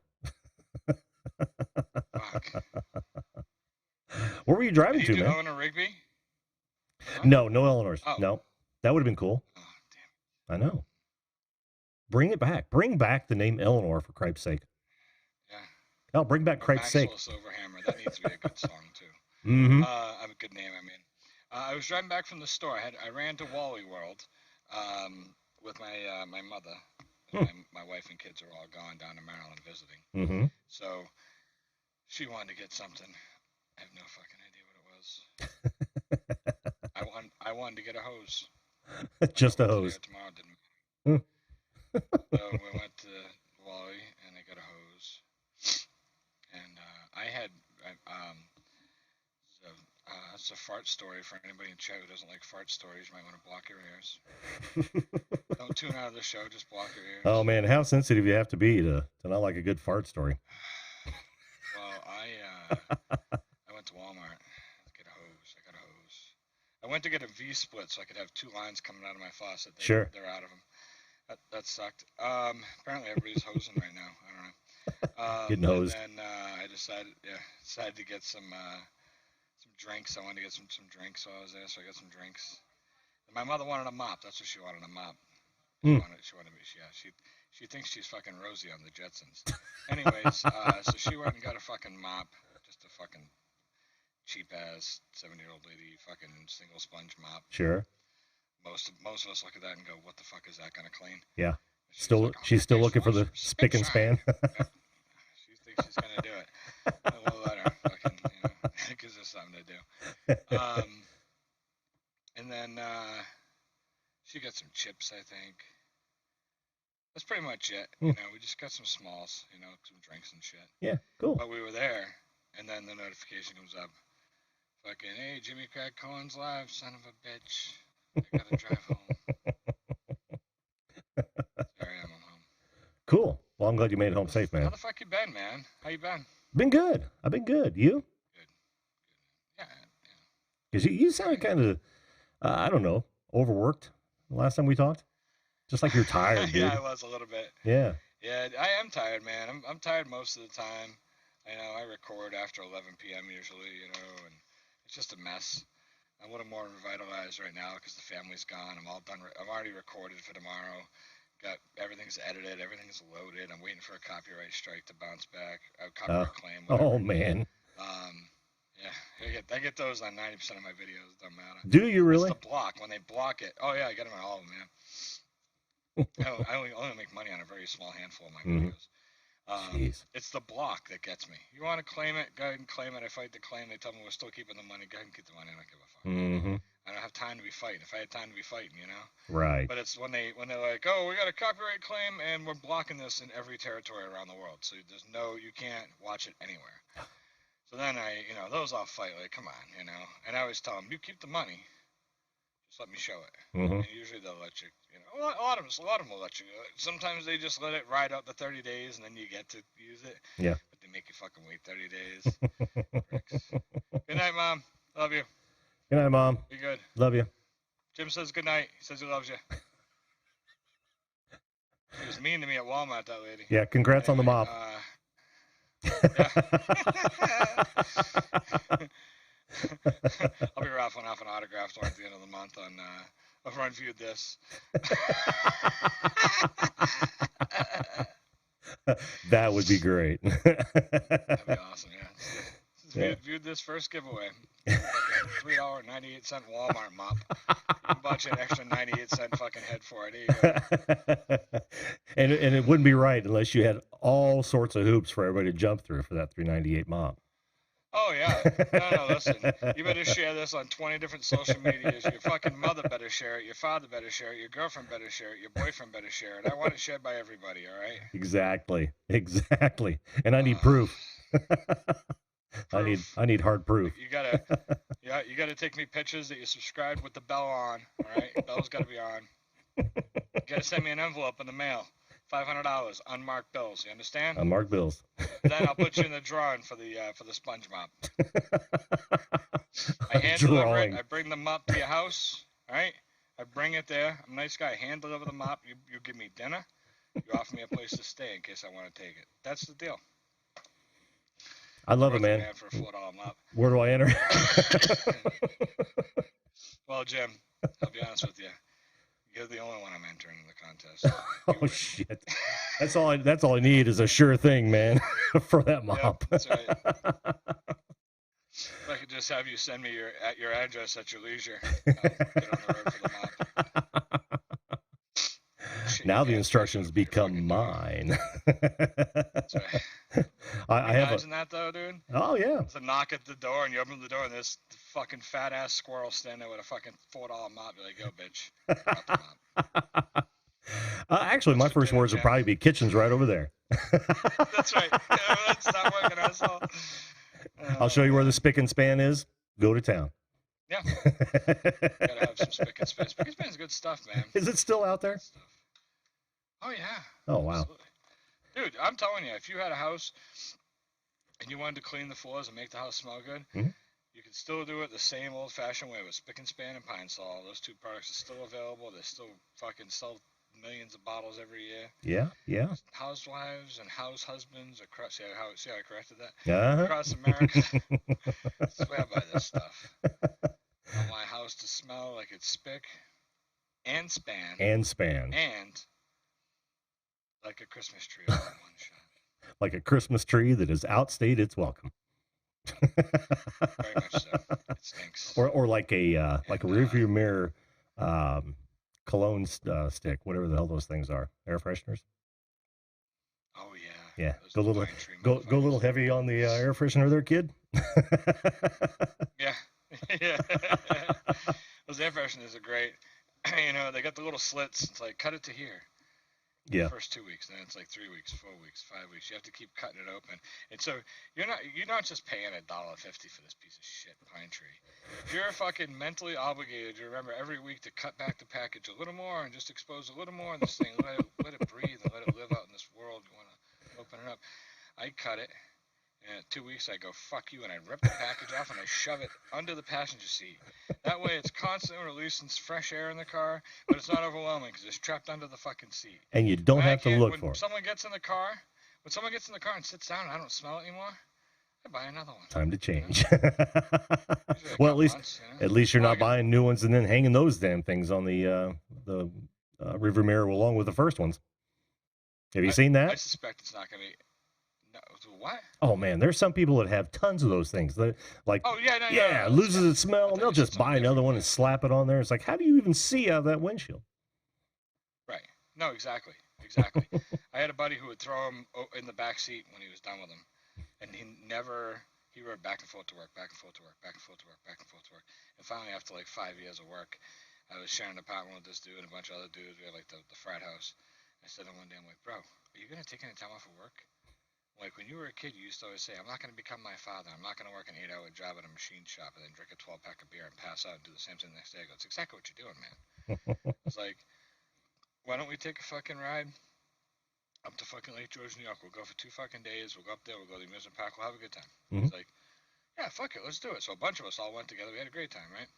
Fuck. Where were you driving Did you to, do man? Eleanor Rigby? No Eleanor's. Oh. No, that would have been cool. Oh, damn. I know. Bring it back. Bring back the name Eleanor for Cripe's sake. Yeah. Oh, bring back Cripe's sake. Maxwell Silverhammer. That needs to be a good song too. Mm-hmm. A good name. I mean, I was driving back from the store. I ran to Wally World with my mother. My wife and kids are all gone down to Maryland visiting. Mm-hmm. So she wanted to get something. I have no fucking idea what it was. wanted to get a hose. Just a Today or hose. tomorrow didn't. So we went to Wally and I got a hose. And that's a fart story for anybody in chat who doesn't like fart stories. You might want to block your ears. Don't tune out of the show. Just block your ears. Oh man, how sensitive you have to be to not like a good fart story. Well, I went to Walmart to get a hose. I got a hose. I went to get a V-split so I could have 2 lines coming out of my faucet. Sure. They're out of them. That sucked. Apparently everybody's hosing right now. I don't know. Getting hosed. And then I decided to get some drinks. I wanted to get some drinks while I was there, so I got some drinks. And my mother wanted a mop. That's what she wanted, a mop. She wanted me. She thinks she's fucking Rosie on the Jetsons. Anyways, so she went and got a fucking mop, just a fucking cheap ass 70-year-old lady fucking single sponge mop. Sure. Most of us look at that and go, "What the fuck is that gonna clean?" Yeah. She's Still looking for the spick and span. She thinks she's gonna do it. We'll let her fucking, it gives us something to do. And then she got some chips, I think. That's pretty much it. We just got some smalls, some drinks and shit. Yeah, cool. But we were there, and then the notification comes up. Fucking, hey, Jimmy Craig Cohen's live, son of a bitch. I gotta drive home. Sorry, I'm home. Cool. Well, I'm glad you made it home safe, man. How the fuck you been, man? How you been? Been good. I've been good. You? Good. Yeah. Because you sounded kind of, I don't know, overworked the last time we talked. Just like you're tired, dude. Yeah, I was a little bit. Yeah. Yeah, I am tired, man. I'm tired most of the time. I record after 11 p.m. usually, and it's just a mess. I'm a little more revitalized right now because the family's gone. I'm all done. I'm already recorded for tomorrow. Got everything's edited. Everything's loaded. I'm waiting for a copyright strike to bounce back. A copyright claim. Whatever. Oh man. Yeah, I get those on 90% of my videos. It doesn't matter. Do you really? It's the block when they block it. Oh yeah, I get them on all of them, man. I only make money on a very small handful of my videos. It's the block that gets me. You want to claim it? Go ahead and claim it. I fight the claim. They tell me we're still keeping the money. Go ahead and keep the money. I don't give a fuck. Mm-hmm. I don't have time to be fighting. If I had time to be fighting, Right. But it's when they're like, oh, we got a copyright claim and we're blocking this in every territory around the world. So you can't watch it anywhere. So then those I'll fight. Like, come on, And I always tell them, you keep the money. Just let me show it. Mm-hmm. And usually they'll let you. A lot of them will let you. Sometimes they just let it ride out the 30 days and then you get to use it. Yeah. But they make you fucking wait 30 days. Good night, Mom. Love you. Good night, Mom. Be good. Love you. Jim says good night. He says he loves you. She was mean to me at Walmart, that lady. Yeah. Congrats on the mop. I'll be raffling off an autograph at the end of the month on Everyone Viewed This. That would be great. That'd be awesome, yeah. Viewed This first giveaway. $3.98 Walmart mop. You bought you an extra 98-cent fucking head for it. There you go. and it wouldn't be right unless you had all sorts of hoops for everybody to jump through for that $3.98 mop. Oh, yeah. No, listen. You better share this on 20 different social medias. Your fucking mother better share it. Your father better share it. Your girlfriend better share it. Your boyfriend better share it. I want it shared by everybody, all right? Exactly. And I need proof. I need hard proof. You gotta take me pictures that you subscribed with the bell on, all right? Bell's gotta be on. You gotta send me an envelope in the mail. $500 unmarked bills. You understand? Unmarked bills. Then I'll put you in the drawing for the sponge mop. I hand deliver it. I bring the mop to your house. All right. I bring it there. I'm a nice guy. I hand deliver the mop. You give me dinner. You offer me a place to stay in case I want to take it. That's the deal. I love it, man. For a $4 mop. Where do I enter? Well, Jim, I'll be honest with you. You're the only one I'm entering in the contest. Oh shit! That's all I need is a sure thing, man, for that mop. Yep, that's right. If I could just have you send me your address at your leisure, I'll get on the road for the mop. Now the gas instructions station would be become mine. That's right. I have Imagine that though, dude. Oh yeah. It's a knock at the door, and you open the door, and there's the fucking fat ass squirrel standing there with a fucking $4 mop. You're like, yo, bitch, drop the mop. Actually, What's my for first dinner, words would Jim? probably be kitchen's right over there. That's right. Yeah, that's not working, asshole. I'll show you where the spick and span is. Go to town. Yeah. Gotta have some spick and span. Spick and span is good stuff, man. Is it still out there? Good stuff. Oh yeah. Oh wow. Absolutely. Dude, I'm telling you, if you had a house and you wanted to clean the floors and make the house smell good, you could still do it the same old-fashioned way with spick and span and pine sol. Those two products are still available. They still fucking sell millions of bottles every year. Yeah, yeah. Housewives and house husbands across. See how I corrected that? Uh-huh. Across America. Swear by this stuff. I want my house to smell like it's spick and span And span. and like a Christmas tree all in one shot. Like a Christmas tree that has outstayed its welcome. Very much so. It stinks. Or like a rearview mirror cologne stick, whatever the hell those things are. Air fresheners. Oh yeah. Yeah. Those Go a little pine tree go a little motherfuckers. heavy on the air freshener there, kid. Yeah. Yeah. Those air fresheners are great. You know, they got the little slits. It's like cut it to here. Yeah. The first 2 weeks, then it's like 3 weeks, 4 weeks, 5 weeks. You have to keep cutting it open, and so you're not just paying $1.50 for this piece of shit pine tree. You're fucking mentally obligated to remember every week to cut back the package a little more and just expose a little more of this thing. Let it breathe and let it live out in this world. You want to open it up. I cut it, and in 2 weeks I go fuck you, and I rip the package off and I shove it under the passenger seat. That way it's constantly releasing fresh air in the car, but it's not overwhelming because it's trapped under the fucking seat. And you don't have to look for When it. someone gets in the car and sits down and I don't smell it anymore, I buy another one. Time to change. Usually a Well, couple months, you know? at least you're Well, not buying new ones and then hanging those damn things on the rearview mirror along with the first ones. Have you seen I that? suspect it's not going to be. No, what? Oh man, there's some people that have tons of those things. They're like, Oh, yeah, no, yeah, no, loses yeah. its smell, and they'll you said just buy something another different, one yeah. and slap it on there. It's like, how do you even see out of that windshield? Right. No, exactly. Exactly. I had a buddy who would throw him in the back seat when he was done with him, and he rode back and forth to work, back and forth to work, back and forth to work, back and forth to work. And finally, after like 5 years of work, I was sharing an apartment with this dude and a bunch of other dudes. We had like the frat house. I said to him one day, I'm like, bro, are you going to take any time off of work? Like, when you were a kid, you used to always say, I'm not going to become my father. I'm not going to work an 8-hour job at a machine shop and then drink a 12-pack of beer and pass out and do the same thing the next day. I go, it's exactly what you're doing, man. It's like, why don't we take a fucking ride up to fucking Lake George, New York? We'll go for 2 fucking days. We'll go up there. We'll go to the amusement park. We'll have a good time. It's like, yeah, fuck it. Let's do it. So a bunch of us all went together. We had a great time, right?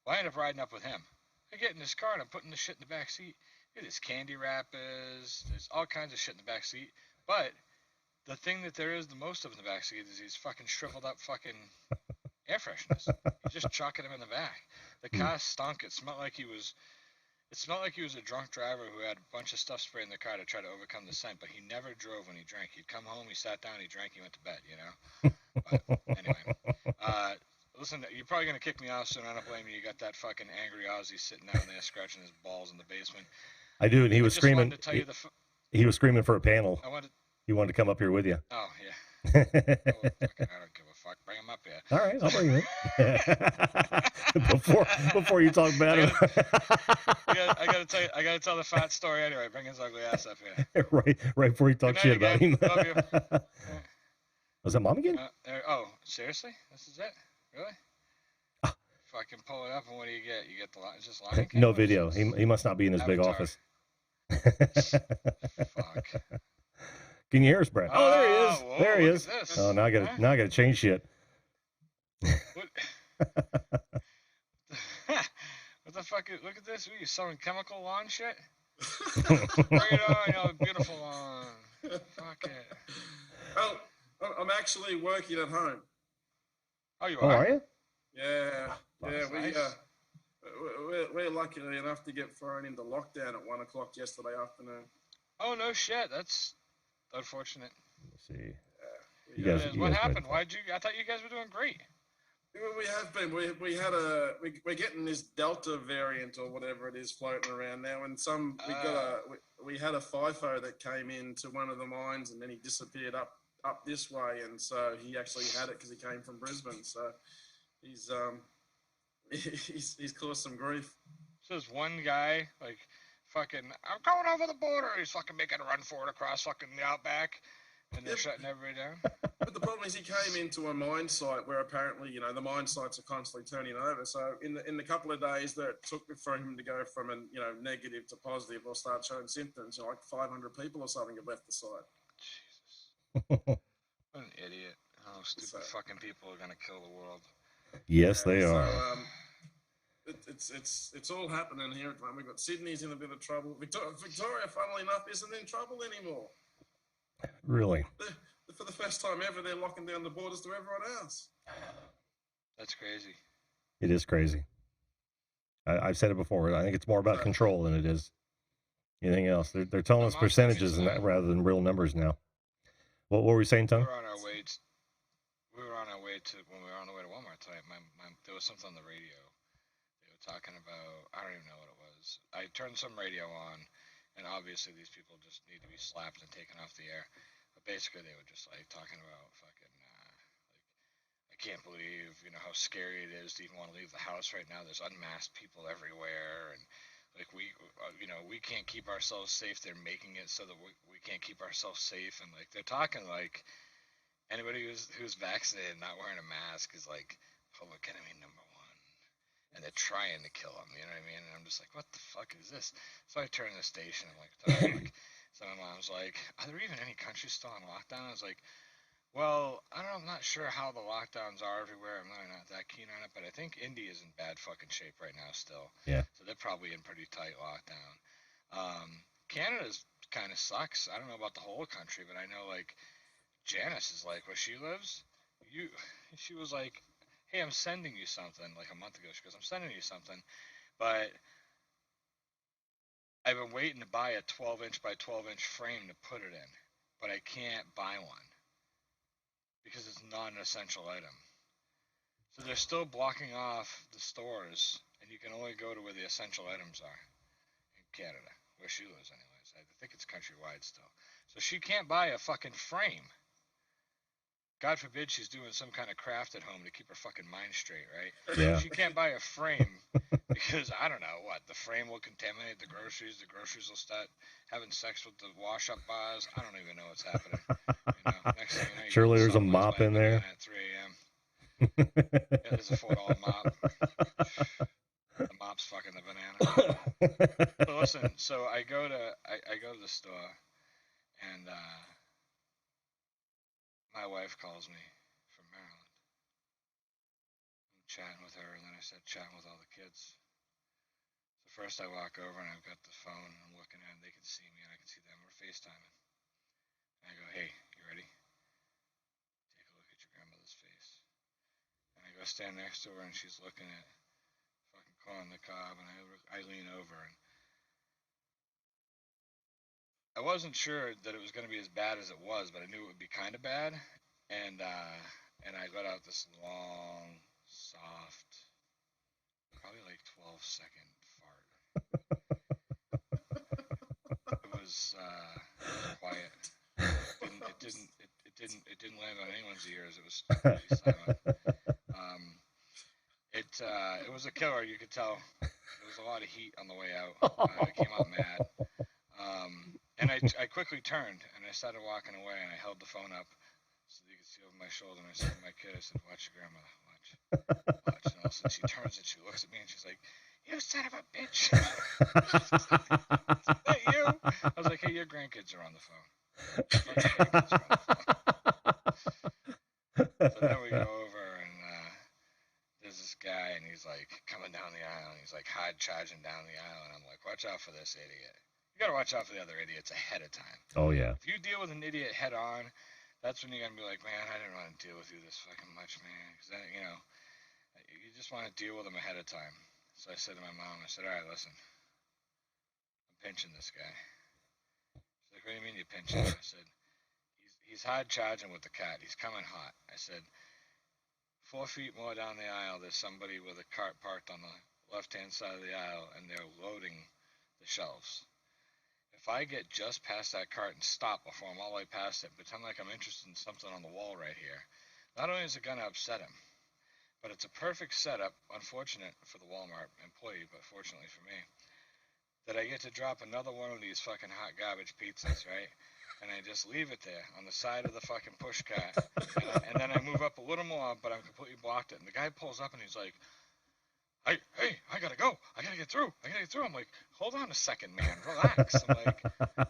Well, I ended up riding up with him. I get in this car and I'm putting the shit in the back seat. There's candy wrappers. There's all kinds of shit in the back seat. But the thing that there is the most of in the back seat is these fucking shriveled up fucking air fresheners. You're just chucking them in the back. The car stunk. It smelled like he was a drunk driver who had a bunch of stuff sprayed in the car to try to overcome the scent, but he never drove when he drank. He'd come home, he sat down, he drank, he went to bed, you know? But anyway. Listen, you're probably going to kick me off soon. I don't blame you. You got that fucking angry Aussie sitting down there scratching his balls in the basement. I do, and he was just screaming. wanted to tell you He was screaming for a panel. He wanted to come up here with you. Oh, yeah. Oh, fucking, I don't give a fuck. Bring him up here. All right, I'll bring him in. before you talk about him. I gotta tell the fat story anyway. Bring his ugly ass up here. right before you talk shit about him. Love you. Was that mom again? Oh, seriously? This is it? Really? Fucking pull it up, and what do you get? You get is this Lion King? No video. He must not be in his big Avatar. office. Fuck. Can you hear us, Brad? Oh, there he is. Whoa, There he look is. at this. Oh, now I gotta change shit. What the fuck? Look at this. What, you selling chemical lawn shit? Bring it on, y'all. Beautiful lawn. Fuck it. Oh, I'm actually working at home. Oh, you Oh, are? are you? Yeah, That's we nice. we're lucky enough to get thrown into lockdown at 1 o'clock yesterday afternoon. Oh, no shit. That's unfortunate. Let's see. You You guys- What you guys happened? might- Why'd you? I thought you guys were doing great. we have been. We're getting this Delta variant or whatever it is floating around now, and we had a FIFO that came into one of the mines and then he disappeared up this way, and so he actually had it because he came from Brisbane. So he's caused some grief. So there's one guy like fucking, I'm going over the border. He's fucking making a run for it across fucking the outback, and they're shutting everybody down. But the problem is he came into a mine site where apparently, the mine sites are constantly turning over. So in the couple of days that it took for him to go from a negative to positive or start showing symptoms, like 500 people or something have left the site. Jesus. What an idiot. Oh, stupid fucking people are gonna kill the world. Yes, they are. It's all happening here at the moment. We've got Sydney's in a bit of trouble. Victoria, funnily enough, isn't in trouble anymore. Really? For the first time ever, they're locking down the borders to everyone else. That's crazy. It is crazy. I've said it before. I think it's more about control than it is anything else. They're telling us percentages rather than real numbers now. What were we saying, Tom? We were on our way to when we were on the way to Walmart tonight. There was something on the radio. They were talking about, I don't even know what it was. I turned some radio on, and obviously these people just need to be slapped and taken off the air. But basically, they were just like talking about fucking I can't believe how scary it is to even want to leave the house right now. There's unmasked people everywhere, and like we can't keep ourselves safe. They're making it so that we can't keep ourselves safe, and like they're talking like anybody who's vaccinated and not wearing a mask is like public enemy number one, and they're trying to kill them. You know what I mean? And I'm just like, what the fuck is this? So I turn the station. I'm like, so my mom's like, are there even any countries still on lockdown? I was like, well, I don't know. I'm not sure how the lockdowns are everywhere. I'm really not that keen on it, but I think India's in bad fucking shape right now still. Yeah. So they're probably in pretty tight lockdown. Canada's kind of sucks. I don't know about the whole country, but I know like Janice is like where she lives. She was like, hey, I'm sending you something like a month ago. She goes, I'm sending you something, but I've been waiting to buy a 12-inch by 12-inch frame to put it in, but I can't buy one because it's not an essential item. So they're still blocking off the stores, and you can only go to where the essential items are in Canada, where she lives anyways. I think it's countrywide still. So she can't buy a fucking frame. God forbid she's doing some kind of craft at home to keep her fucking mind straight, right? Yeah. She can't buy a frame because, I don't know, what, the frame will contaminate the groceries will start having sex with the wash-up bars. I don't even know what's happening. Next thing you know, Surely there's a mop in there. At 3 a.m. Yeah, there's a $4 mop. The mop's fucking the banana. So listen, so I go to the store, and my wife calls me from Maryland. I'm chatting with her, and then I start chatting with all the kids. So first I walk over, and I've got the phone, and I'm looking at them. They can see me, and I can see them. We're FaceTiming. And I go, hey, you ready? Take a look at your grandmother's face. And I go stand next to her, and she's looking at fucking corn on the cob, and I lean over, and I wasn't sure that it was going to be as bad as it was, but I knew it would be kind of bad, and I let out this long, soft, probably like 12-second fart. It was quiet. It didn't land on anyone's ears. It was completely silent. It was a killer. You could tell there was a lot of heat on the way out. I came out mad. And I quickly turned, and I started walking away, and I held the phone up so that you could see over my shoulder, and I said to my kid, I said, watch your grandmother, watch. And all of a sudden she turns and she looks at me, and she's like, you son of a bitch. Is that you? I was like, hey, your grandkids are on the phone. So then we go over, and there's this guy, and he's like coming down the aisle, and he's like hard charging down the aisle, and I'm like, watch out for this idiot. You gotta watch out for the other idiots ahead of time. Oh, yeah. If you deal with an idiot head on, that's when you're gonna be like, man, I didn't want to deal with you this fucking much, man. Because you just want to deal with them ahead of time. So I said to my mom, I said, all right, listen, I'm pinching this guy. She's like, what do you mean you pinching him? I said, he's hard charging with the cat. He's coming hot. I said, 4 feet more down the aisle, there's somebody with a cart parked on the left-hand side of the aisle, and they're loading the shelves. If I get just past that cart and stop before I'm all the way past it, pretend like I'm interested in something on the wall right here, not only is it going to upset him, but it's a perfect setup, unfortunate for the Walmart employee, but fortunately for me, that I get to drop another one of these fucking hot garbage pizzas, right? And I just leave it there on the side of the fucking push cart. And then I move up a little more, but I'm completely blocked it. And the guy pulls up and he's like, hey, I gotta go. I gotta get through. I'm like, hold on a second, man. Relax. I'm like,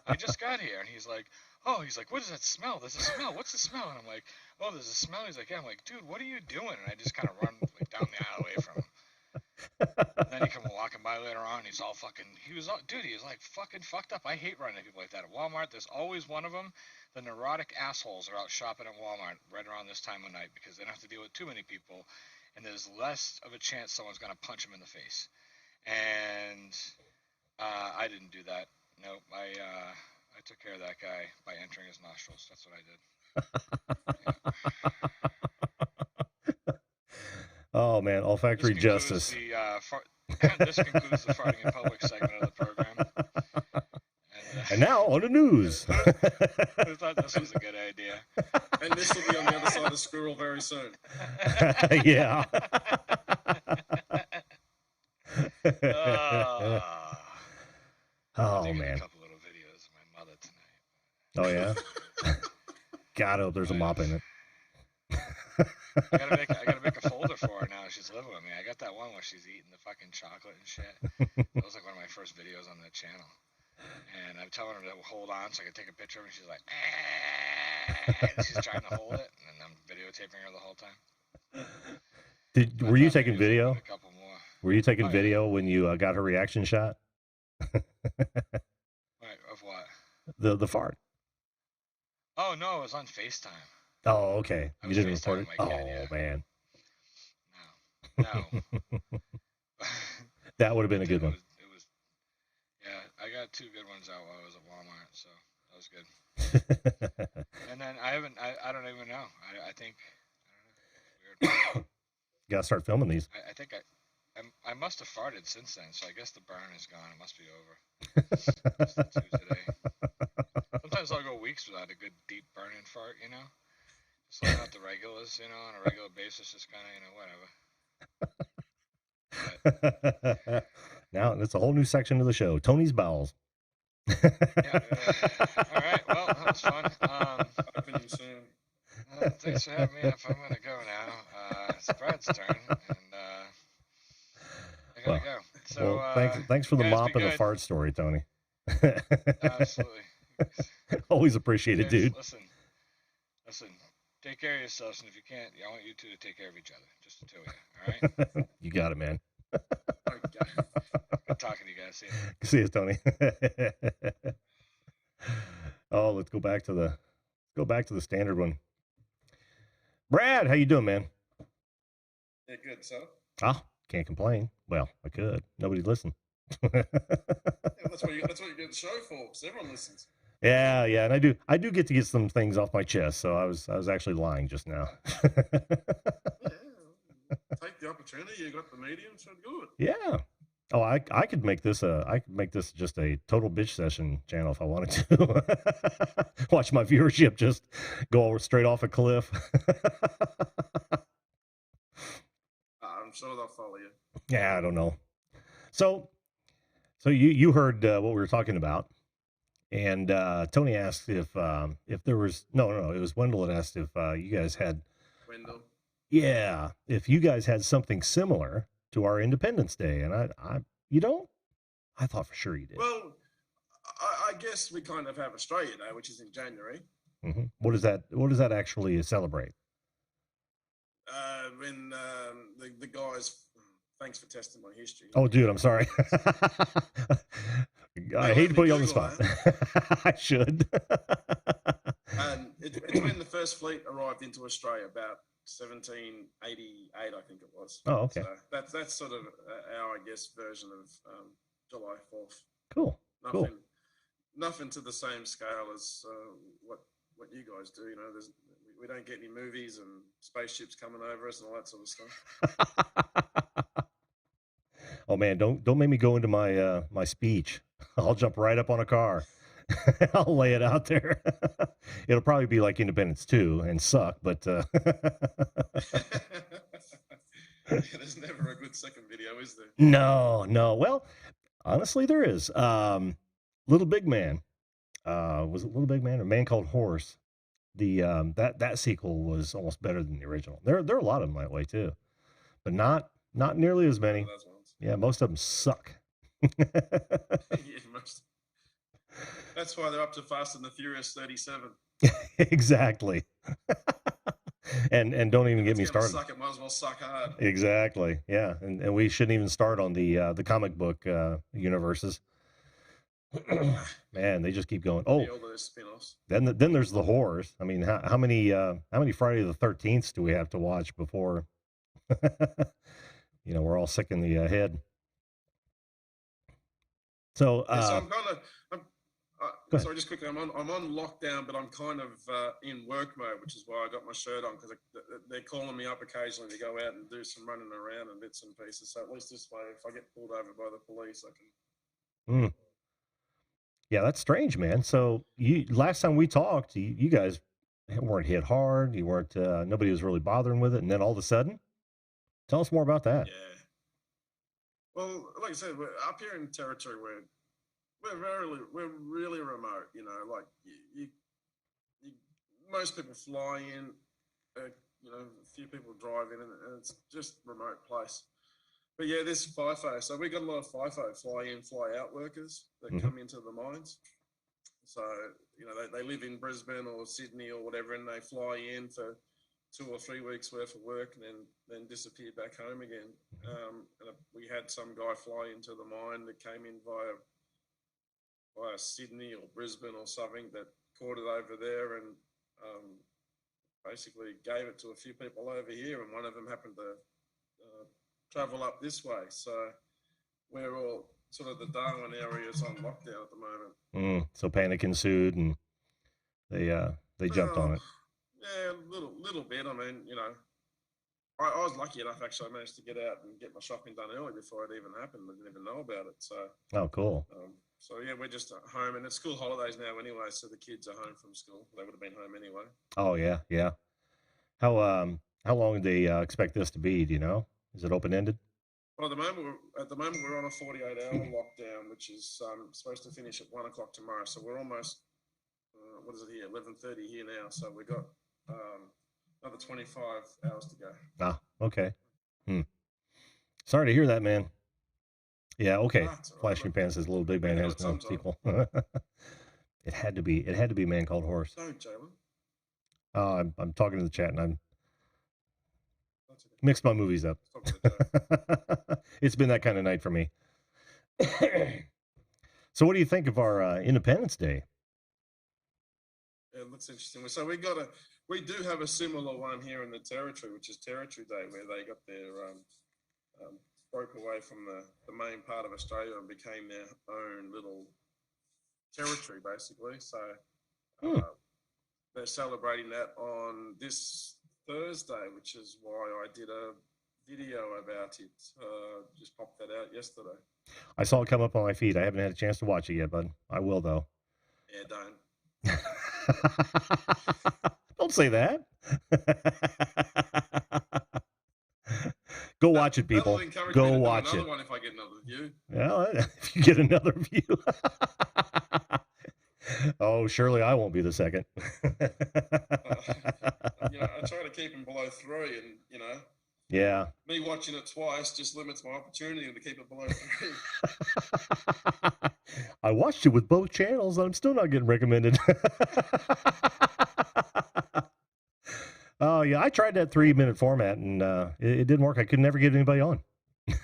I just got here. And he's like, what is that smell? There's a smell. What's the smell? And I'm like, oh, there's a smell. He's like, yeah. I'm like, dude, what are you doing? And I just kind of run like down the alleyway from him. And then he come walking by later on. He's all fucking, he was like fucking fucked up. I hate running into people like that at Walmart. There's always one of them. The neurotic assholes are out shopping at Walmart right around this time of night because they don't have to deal with too many people. And there's less of a chance someone's going to punch him in the face. And I didn't do that. Nope. I took care of that guy by entering his nostrils. That's what I did. Yeah. Oh, man. Olfactory justice. This concludes the farting in public segment of the program. And now on the news. I thought this was a good idea. And this will be on the other side of the squirrel very soon. Yeah. Oh, man. A couple little videos of my mother tonight. Oh, yeah? God, I hope there's a mop in it. I gotta make a folder for her now. She's living with me. I got that one where she's eating the fucking chocolate and shit. That was like one of my first videos on the channel. And I'm telling her to hold on so I can take a picture of her. And she's like, and she's trying to hold it, and I'm videotaping her the whole time. Were you taking video? A couple more. Were you taking video when you got her reaction shot? Right, of what? The fart. Oh no, it was on FaceTime. Oh, okay. You didn't record it? Oh, yeah. Man. No. That would have been a good one. It was, yeah, I got 2 good ones out while I was at Walmart, so that was good. And then I don't even know. I think, I don't know. Weird. Gotta start filming these. I think I must have farted since then, so I guess the burn is gone. It must be over. It's the Tuesday. Sometimes I'll go weeks without a good deep burning fart, you know? Just like not the regulars, you know, on a regular basis, just kind of, whatever. Now that's a whole new section of the show. Tony's bowels. Yeah. All right. Well, that was fun. Opening soon. Thanks for having me up. I'm going to go now. It's Brad's turn, and I got to go. So, thanks for the mop and the fart story, Tony. Absolutely. Always appreciate it, dude. Listen. Take care of yourselves, and if you can't, I want you two to take care of each other. Just the 2 of you. All right? You got it, man. Okay. Good talking to you guys. See you. See you, Tony. Oh, let's go back to the standard one. Brad, how you doing, man? Yeah, good. So? Oh, can't complain. Well, I could. Nobody'd listen. Yeah, that's what you get the show for, because everyone listens. Yeah, and I do get to get some things off my chest, so I was actually lying just now. Yeah, take the opportunity. You got the medium, so good. Yeah. Oh, I could make this just a total bitch session channel if I wanted to. Watch my viewership just go straight off a cliff. I'm sure they'll follow you. Yeah, I don't know. So you heard what we were talking about. And Tony asked if there was no, it was Wendell that asked if you guys had Wendell. Yeah, if you guys had something similar to our Independence Day, and I you don't? I thought for sure you did. Well, I guess we kind of have Australia Day, which is in January. Mm-hmm. What does that actually celebrate? When the guys. Thanks for testing my history. Oh, dude, I'm sorry. I hate to put you on the spot. I should. And it's when the first fleet arrived into Australia, about 1788, I think it was. Oh, okay. So that's sort of our, I guess, version of July 4th. Cool. Nothing to the same scale as what you guys do. You know, we don't get any movies and spaceships coming over us and all that sort of stuff. Oh man, don't make me go into my my speech. I'll jump right up on a car. I'll lay it out there. It'll probably be like Independence 2 and suck, but There's never a good second video, is there? no. Well, honestly, there is. Little Big Man. Was it Little Big Man or Man Called Horse? The that sequel was almost better than the original. There are a lot of them that way too, but not nearly as many. Those ones. Yeah, most of them suck. Yeah, most. That's why they're up to Fast and the Furious 37. Exactly. and don't even get me It's gonna started. Suck, it might as well suck hard. Exactly. Yeah, and we shouldn't even start on the comic book universes. Man, they just keep going. Oh, All those spin-offs. then there's the horrors. I mean, how many Friday the 13th do we have to watch before we're all sick in the head? So Yeah, so I'm kind of. Go ahead. Sorry, just quickly. I'm on lockdown, but I'm kind of in work mode, which is why I got my shirt on, because they're calling me up occasionally to go out and do some running around and bits and pieces. So at least this way, if I get pulled over by the police, I can. Yeah, that's strange, man. So last time we talked, you guys weren't hit hard. You weren't. Nobody was really bothering with it, and then all of a sudden, tell us more about that. Yeah. Well, like I said, we're up here in territory where we're really remote. Like you most people fly in. A few people drive in, and it's just remote place. But yeah, this FIFO. So we got a lot of FIFO, fly in, fly out workers that come into the mines. So they live in Brisbane or Sydney or whatever, and they fly in for 2 or 3 weeks worth of work and then disappear back home again. And we had some guy fly into the mine that came in via Sydney or Brisbane or something, that caught it over there and basically gave it to a few people over here, and one of them happened to travel up this way. So we're all sort of, the Darwin area is on lockdown at the moment. So panic ensued, and they jumped on it. Yeah, a little bit. I mean, I was lucky enough, actually. I managed to get out and get my shopping done early before it even happened. I didn't even know about it. So. Oh, cool. So yeah, we're just at home, and it's school holidays now anyway. So the kids are home from school. They would have been home anyway. Oh yeah. How long do they expect this to be? Do you know? Is it open ended? Well, at the moment we're on a 48-hour lockdown, which is supposed to finish at 1 o'clock tomorrow. So we're almost what is it here? 11:30 here now. So we got another 25 hours to go. Ah, okay. Sorry to hear that, man. Yeah, okay. Flash Your Pants says Little Big Man has no sequel. It had to be Man Called Horse. Don't, Jalen. I'm talking to the chat, and I'm mixed my movies up. It's been that kind of night for me. So what do you think of our Independence Day? Yeah, it looks interesting. So we do have a similar one here in the Territory, which is Territory Day, where they got their broke away from the main part of Australia and became their own little territory, basically. So they're celebrating that on this Thursday, which is why I did a video about it. Just popped that out yesterday. I saw it come up on my feed. I haven't had a chance to watch it yet, but I will, though. Yeah, don't. Don't say that. Go watch it, people. Go watch it. One if I get another view. Well, if you get another view. Oh, surely I won't be the second. I try to keep them below 3, and yeah, me watching it twice just limits my opportunity to keep it below 3. I watched it with both channels, and I'm still not getting recommended. Oh yeah, I tried that 3-minute format, and it didn't work. I could never get anybody on. Yeah.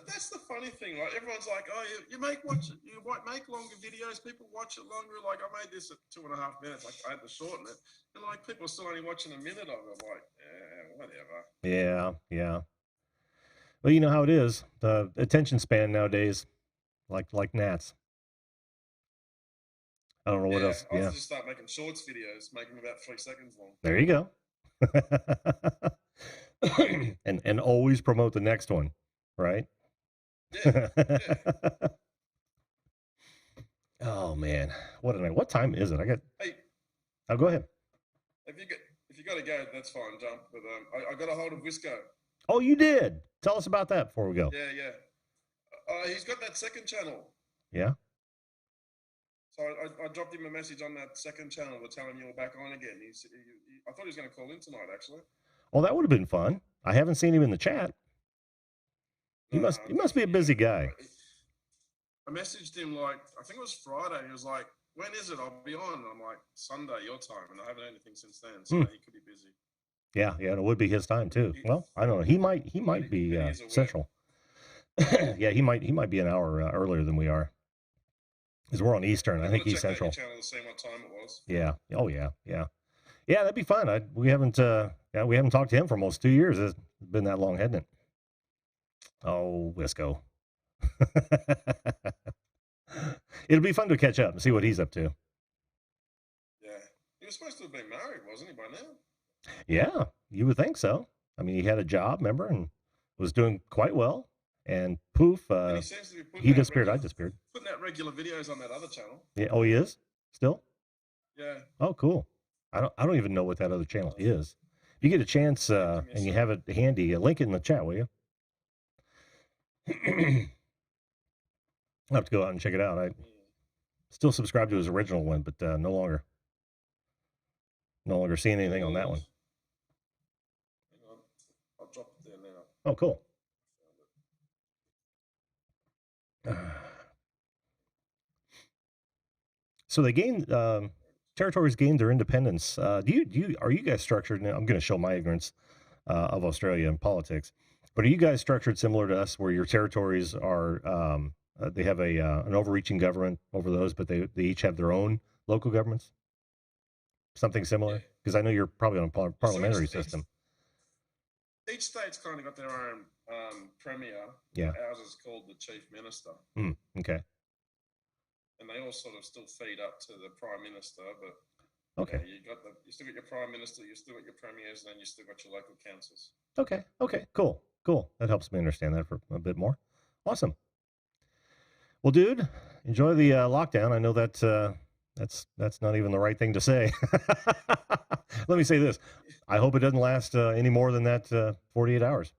That's the funny thing. Like, everyone's like, "Oh, you make longer videos. People watch it longer." Like, I made this at 2.5 minutes. Like, I had to shorten it, and like people are still only watching a minute of it. I'm like, whatever. Yeah. Well, you know how it is. The attention span nowadays, like gnats. I don't know what else. I'll Yeah, just start making shorts videos, make them about 3 seconds long. there you go. and always promote the next one, right? Yeah, yeah. Oh man, what time is it? Hey, Oh, go ahead. if you got to go, that's fine, jump. But I got a hold of Wisco. Oh, you did. Tell us about that before we go. Yeah. He's got that second channel. Yeah. So I dropped him a message on that second channel to tell him you're back on again. I thought he was going to call in tonight, actually. Well, that would have been fun. I haven't seen him in the chat. He must be a busy guy. I messaged him I think it was Friday. He was like, "When is it? I'll be on." And I'm like, "Sunday, your time." And I haven't heard anything since then, so he could be busy. Yeah, and it would be his time too. Well, I don't know. He might be central. Yeah, he might be an hour earlier than we are. Because we're on Eastern. I think he's central. Channel to see what time it was. Yeah. Oh yeah. Yeah. Yeah, that'd be fun. We haven't talked to him for almost 2 years. It's been that long, hasn't it? Oh, Wisco. It'll be fun to catch up and see what he's up to. Yeah. He was supposed to have been married, wasn't he, by now? Yeah, you would think so. I mean, he had a job, remember, and was doing quite well. And poof, and he seems to be he disappeared. I disappeared. Putting out regular videos on that other channel. Yeah. Oh, he is still. Yeah. Oh, cool. I don't even know what that other channel is. If you get a chance and you have it handy, link it in the chat, will you? I'll have to go out and check it out. I still subscribe to his original one, but no longer seeing anything on that one. Hang on. I'll drop it there now. Oh, cool. So they gained territories gained their independence. Are you guys structured? Now, I'm going to show my ignorance of Australia and politics, but are you guys structured similar to us, where your territories are they have an overreaching government over those, but they each have their own local governments? Something similar, because I know you're probably on a parliamentary system. Each state's kind of got their own premier. Yeah. Ours is called the chief minister. Okay. And they all sort of still feed up to the prime minister, but okay, you still got your prime minister, you still got your premiers, and then you still got your local councils. Okay, cool. That helps me understand that for a bit more. Awesome. Well, dude, enjoy the lockdown. I know that that's not even the right thing to say. Let me say this: I hope it doesn't last any more than that 48 hours.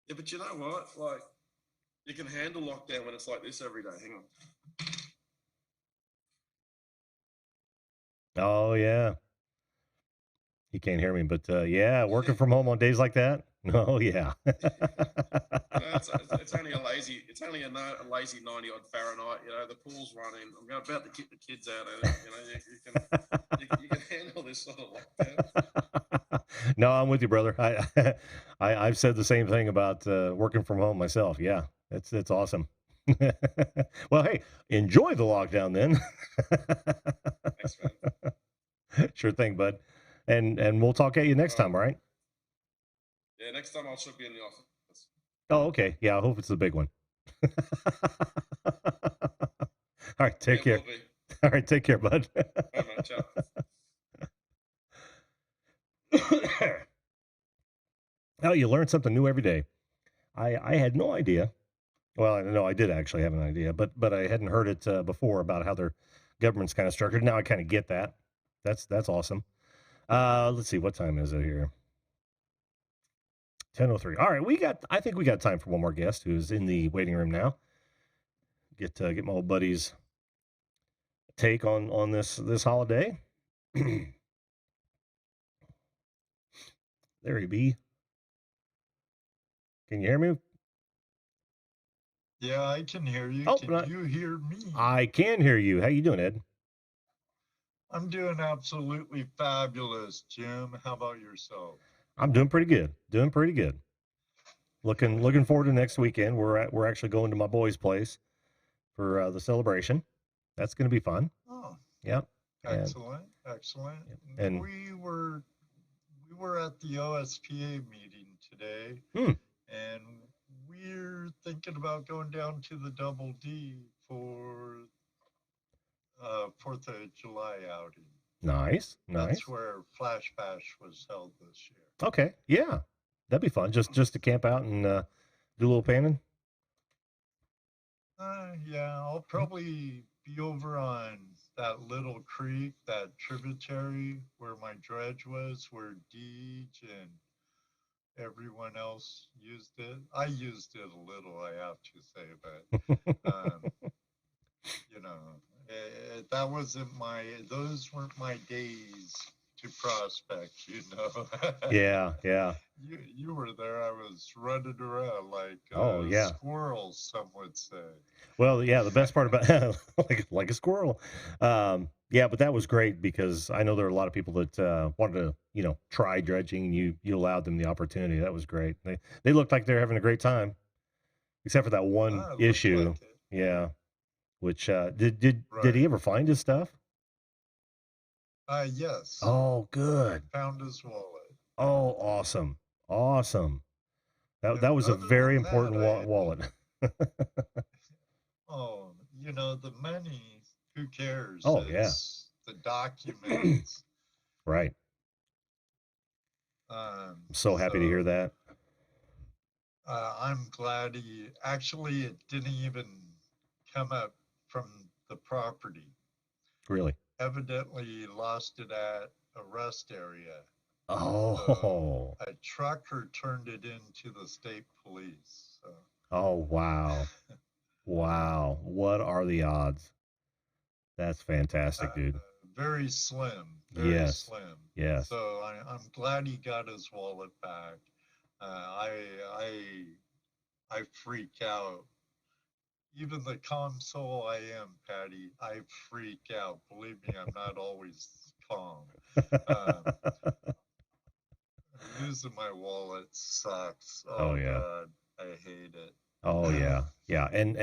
Yeah, but you know what? Like, you can handle lockdown when it's like this every day. Hang on. Oh yeah. You can't hear me, but yeah, working from home on days like that. Oh yeah. It's only a lazy 90-odd Fahrenheit. You know, the pool's running. I'm about to kick the kids out of it. You can handle this sort of lockdown. No, I'm with you, brother. I've said the same thing about working from home myself. Yeah, it's awesome. Well, hey, enjoy the lockdown then. Thanks, man. Sure thing, bud. And we'll talk at you next time, all right? Yeah, next time I should be in the office. Oh, okay. Yeah, I hope it's the big one. All right, take care. All right, take care, bud. Bye, man. Ciao. Oh, you learn something new every day. I had no idea. Well, no, I did actually have an idea, but I hadn't heard it before about how their government's kind of structured. Now I kind of get that. That's awesome. Let's see, what time is it here? 10:03. All right, I think we got time for one more guest who's in the waiting room now. Get my old buddy's take on this holiday. There he be. Can you hear me? Yeah, I can hear you. Oh, can you hear me? I can hear you. How you doing, Ed? I'm doing absolutely fabulous, Jim. How about yourself? I'm doing pretty good. Looking forward to next weekend. We're actually going to my boy's place for the celebration. That's going to be fun. Oh, yeah. Excellent. And we were at the OSPA meeting today, and we're thinking about going down to the Double D for 4th of July outing. Nice. That's where Flash Bash was held this year. Okay. Yeah. That'd be fun. Just to camp out and do a little panning. Yeah, I'll probably be over on that little creek, that tributary where my dredge was, where Deej and everyone else used it. I used it a little, I have to say, but you know, that wasn't those weren't my days to prospect, you know. Yeah. You were there. I was running around like squirrel, some would say. Well, yeah, the best part about like a squirrel. Yeah, but that was great because I know there are a lot of people that wanted to, try dredging, and you allowed them the opportunity. That was great. They looked like they're having a great time, except for that one issue. Like yeah. Which did he ever find his stuff? Yes. Oh, good. Found his wallet. Oh, awesome. That was a very important wallet. Oh, the money, who cares? Oh, it's the documents. Right. I'm so happy to hear that. I'm glad it didn't even come up from the property. Really? Evidently lost it at a rest area. Oh. So a trucker turned it into the state police. So. Oh, wow. Wow. What are the odds? That's fantastic, dude. Very slim. Very slim. Yes. So I'm glad he got his wallet back. I freak out. Even the calm soul I am, Patty, I freak out. Believe me, I'm not always calm. Losing my wallet sucks. Oh yeah. God, I hate it. Oh yeah. Yeah. And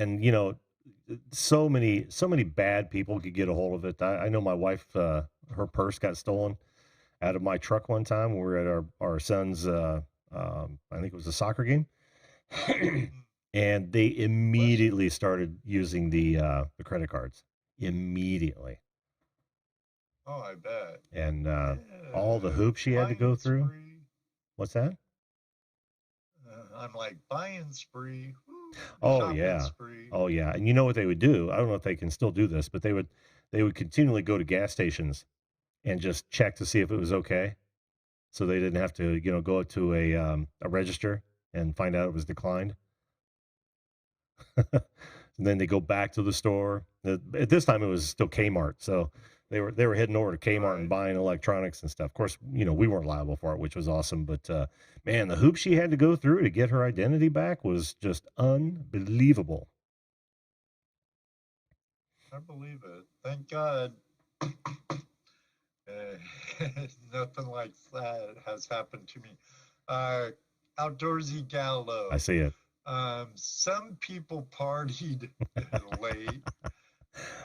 so many bad people could get a hold of it. I know my wife, her purse got stolen out of my truck one time. We were at our son's I think it was a soccer game. And they immediately started using the credit cards. Immediately. Oh, I bet. And all the hoops she had to go through. Spree. What's that? I'm like, buying spree. Oh yeah. Spree. Oh yeah. And you know what they would do? I don't know if they can still do this, but they would continually go to gas stations and just check to see if it was okay. So they didn't have to, go to a register and find out it was declined. And then they go back to the store. At this time, it was still Kmart, so they were heading over to Kmart and buying electronics and stuff. Of course, we weren't liable for it, which was awesome. But man, the hoops she had to go through to get her identity back was just unbelievable. I believe it. Thank God. Nothing like that has happened to me. Outdoorsy Gallo. I see it. Some people partied late.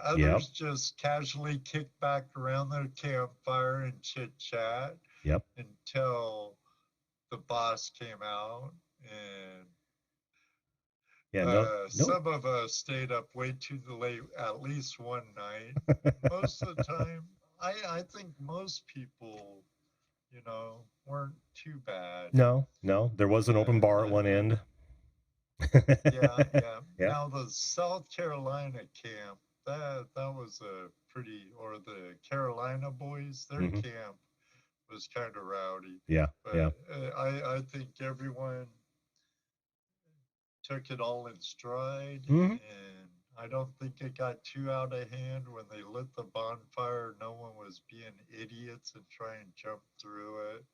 Others just casually kicked back around their campfire and chit chat. Yep. Until the boss came out, and some of us stayed up way too late at least one night. Most of the time, I think most people, weren't too bad. No, there was an open bar at one end. Yeah. Now the South Carolina camp, that was or the Carolina boys, their camp was kind of rowdy. Yeah, but I think everyone took it all in stride, and I don't think it got too out of hand when they lit the bonfire. No one was being idiots and trying to jump through it.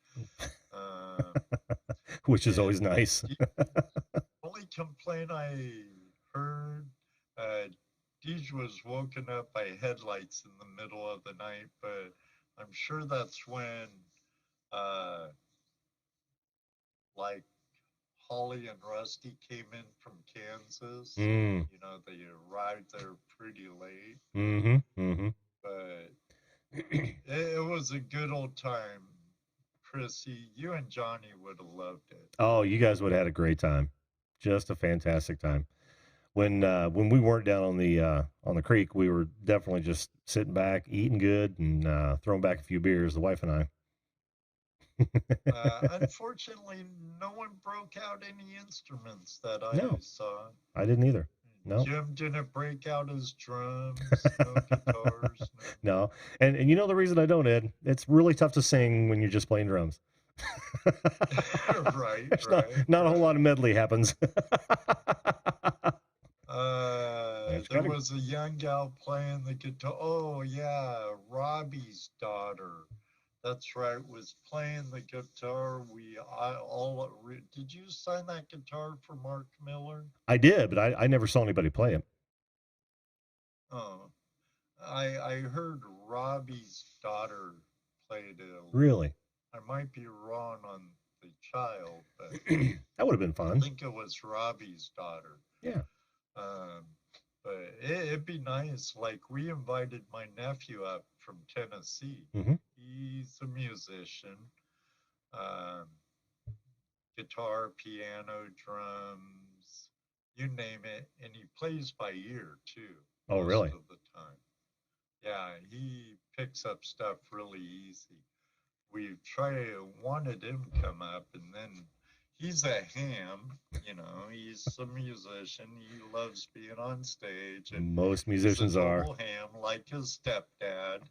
Which is always nice. Only complaint I heard, Deej was woken up by headlights in the middle of the night, but I'm sure that's when, like Holly and Rusty came in from Kansas. They arrived there pretty late. But it was a good old time. Chrissy, you and Johnny would have loved it. Oh, you guys would have had a great time. Just a fantastic time. when we weren't down on the creek, we were definitely just sitting back, eating good, and throwing back a few beers. The wife and I. Unfortunately, no one broke out any instruments that I No, saw. I didn't either. No, Jim didn't break out his drums, no guitars, no. no. And you know the reason I don't, Ed? It's really tough to sing when you're just playing drums. Right, There's right, not a whole right. lot of medley happens. There was a young gal playing the guitar. Oh yeah, Robbie's daughter. That's right. Was playing the guitar. Did you sign that guitar for Mark Miller? I did, but I never saw anybody play it. Oh, I heard Robbie's daughter played it. Really? I might be wrong on the child, but That would have been I fun. think it was Robbie's daughter. Yeah. But it'd be nice. Like, we invited my nephew up from Tennessee. Mm-hmm. He's a musician, guitar, piano, drums, you name it, and he plays by ear too. Oh, really? Most of the time. Yeah, he picks up stuff really easy. We wanted him to come up, and then he's a ham, he's a musician. He loves being on stage, and Most musicians he's a are. total ham like his stepdad.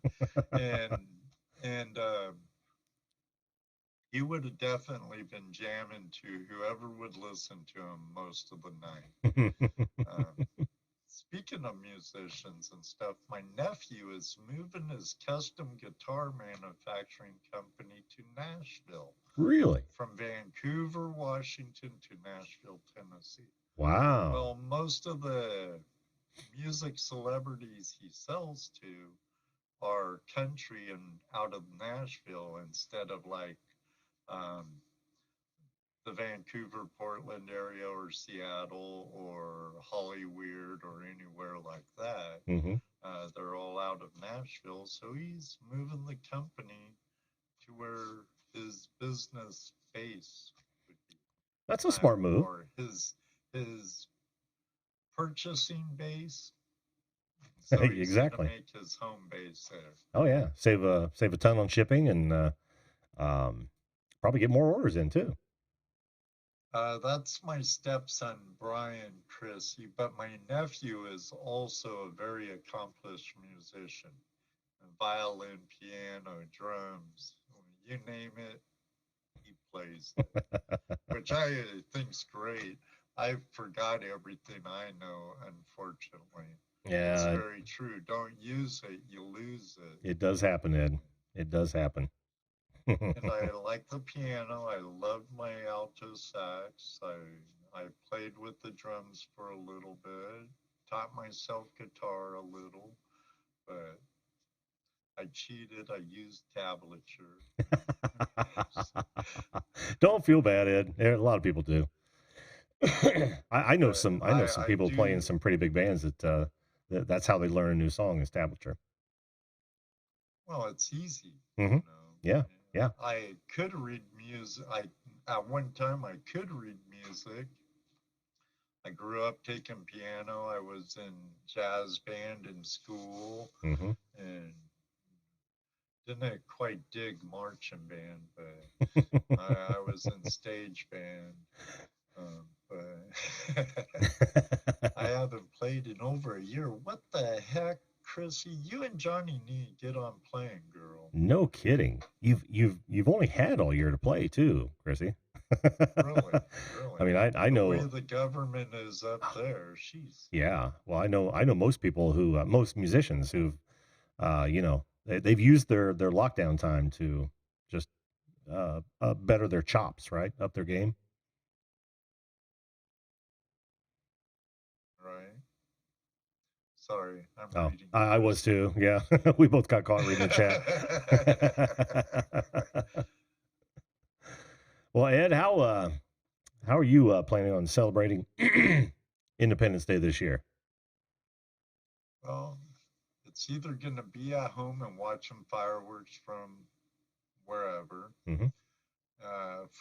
and he would have definitely been jamming to whoever would listen to him most of the night. Speaking of musicians and stuff, my nephew is moving his custom guitar manufacturing company to Nashville. Really? From Vancouver, Washington to Nashville, Tennessee. Wow. Well, most of the music celebrities he sells to are country and out of Nashville instead of like the Vancouver, Portland area or Seattle or Hollywood or anywhere like that. Mm-hmm. They're all out of Nashville. So he's moving the company to where his business base would be. That's a smart move. Or his purchasing base. So he's Exactly. gonna make his home base there. Oh yeah, save a ton on shipping and probably get more orders in too. That's my stepson, Brian Chrissy, but my nephew is also a very accomplished musician. Violin, piano, drums, you name it, he plays it, which I think's great. I forgot everything I know, unfortunately. Yeah. It's very true. Don't use it, you lose it. It does happen, Ed. It does happen. And I like the piano. I love my alto sax. I played with the drums for a little bit, taught myself guitar a little, but I cheated. I used tablature. Don't feel bad, Ed. A lot of people do. I know some people playing some pretty big bands that's how they learn a new song is tablature. Well, it's easy. Mm-hmm. Yeah. Yeah. I could read music. At one time I could read music. I grew up taking piano. I was in jazz band in school, mm-hmm. and didn't quite dig marching band, but I was in stage band. But I haven't played in over a year. What the heck, Chrissy? You and Johnny need to get on playing, girl. No kidding. You've only had all year to play too, Chrissy. Really? I mean, I know the way the government is up there. She's. Yeah. Well, I know most people who most musicians who've they've used their lockdown time to just better their chops, right? Up their game. Right. Sorry, I'm reading. I was too. Yeah, we both got caught reading the chat. Well, Ed, how are you planning on celebrating Independence Day this year? Well, it's either going to be at home and watching fireworks from wherever. Mm-hmm.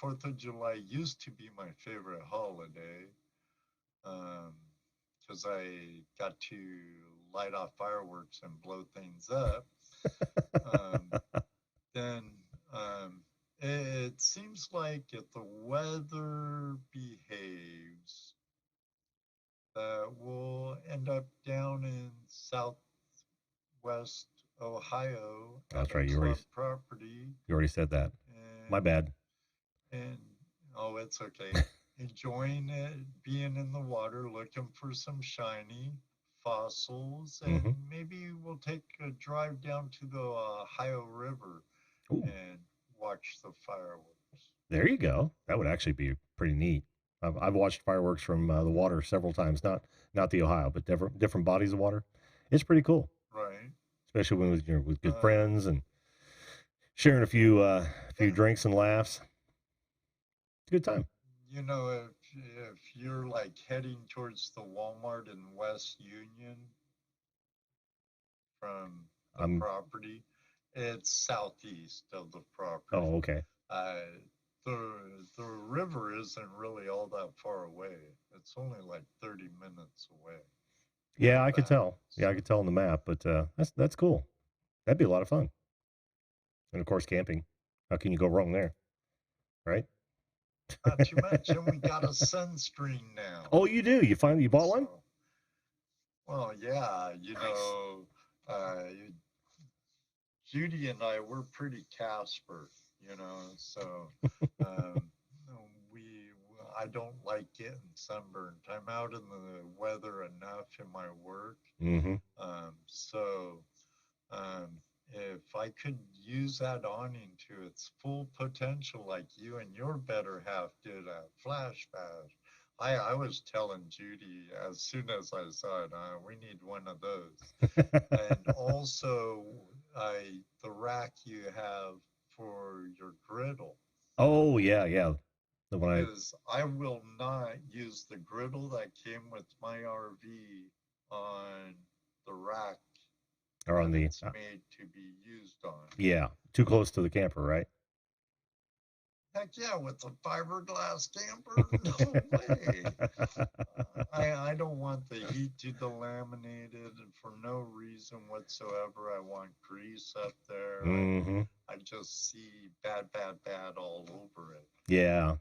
4th of July used to be my favorite holiday. because I got to light off fireworks and blow things up. Then it seems like if the weather behaves, that we'll end up down in southwest Ohio That's at right. a You club property. already said that. My And, bad. and oh, it's okay. Enjoying it, being in the water, looking for some shiny fossils, and Mhm. maybe we'll take a drive down to the Ohio River Ooh, and watch the fireworks. there you go. That would actually be pretty neat. I've watched fireworks from the water several times. Not the Ohio, but different bodies of water. It's pretty cool, Right. especially when with good Uh, friends and sharing a few yeah. drinks and laughs. It's a good time. You know, if you're like heading towards the Walmart in West Union from the I'm property, it's southeast of the property. Oh, okay. Uh, the the river isn't really all that far away. It's only like 30 minutes away. Yeah, Not I could bad. tell. Yeah, I could tell on the map, but that's cool. That'd be a lot of fun. And of course, camping. How can you go wrong there, right? Not too much, and we got a sunscreen now. Oh, you do? You bought one? So, well, yeah, Judy and I, we're pretty Casper, so um, we, I don't like getting sunburned. I'm out in the weather enough in my work. Mm-hmm. So if I could use that awning to its full potential, like you and your better half did at Flash Bash, I was telling Judy as soon as I saw it, we need one of those. And also, the rack you have for your griddle. Oh, yeah. The one Because I will not use the griddle that came with my RV on the rack or on that the it's made to be used on. yeah, too close to the camper, right? Heck yeah, with a fiberglass camper? No way. I don't want the heat to be laminated for no reason whatsoever. I want grease up there. Mm-hmm. I just see bad all over it. Yeah.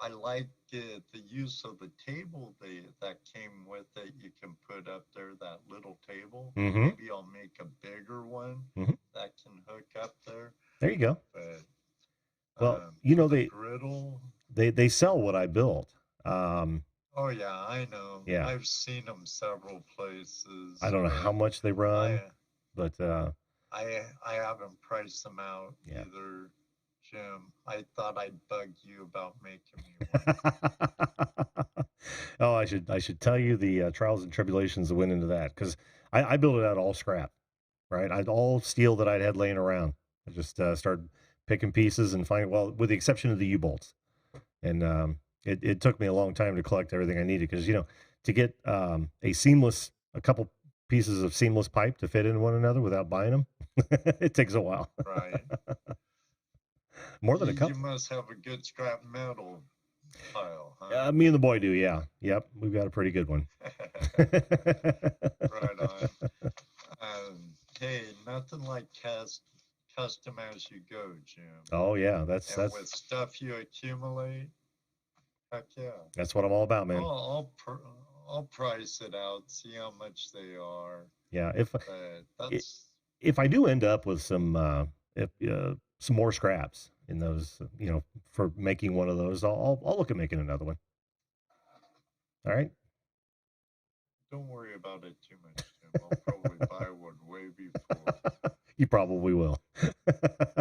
I like the use of the table that came with it. You can put up there that little table. Mm-hmm. Maybe I'll make a bigger one that can hook up there. There you go. But Well, the griddle. They sell what I built. Oh yeah, I know. Yeah. I've seen them several places. I don't know how much they run, but I haven't priced them out either, Jim. I thought I'd bug you about making me one. Oh, I should tell you the trials and tribulations that went into that, because I built it out all scrap, right? I'd all steel that I'd had laying around. I just started picking pieces and finding, well, with the exception of the U-bolts, and it took me a long time to collect everything I needed, because to get a couple pieces of seamless pipe to fit in one another without buying them, it takes a while. Right. More than a couple. You must have a good scrap metal pile, huh? Me and the boy do, yeah. Yep, we've got a pretty good one. Right on. Hey, nothing like custom as you go, Jim. Oh yeah, that's with stuff you accumulate. Heck yeah. That's what I'm all about, man. I'll price it out, see how much they are. Yeah, But if I do end up with some more scraps in those, for making one of those, I'll look at making another one. All right. Don't worry about it too much, Jim. I'll probably buy one way before. You probably will.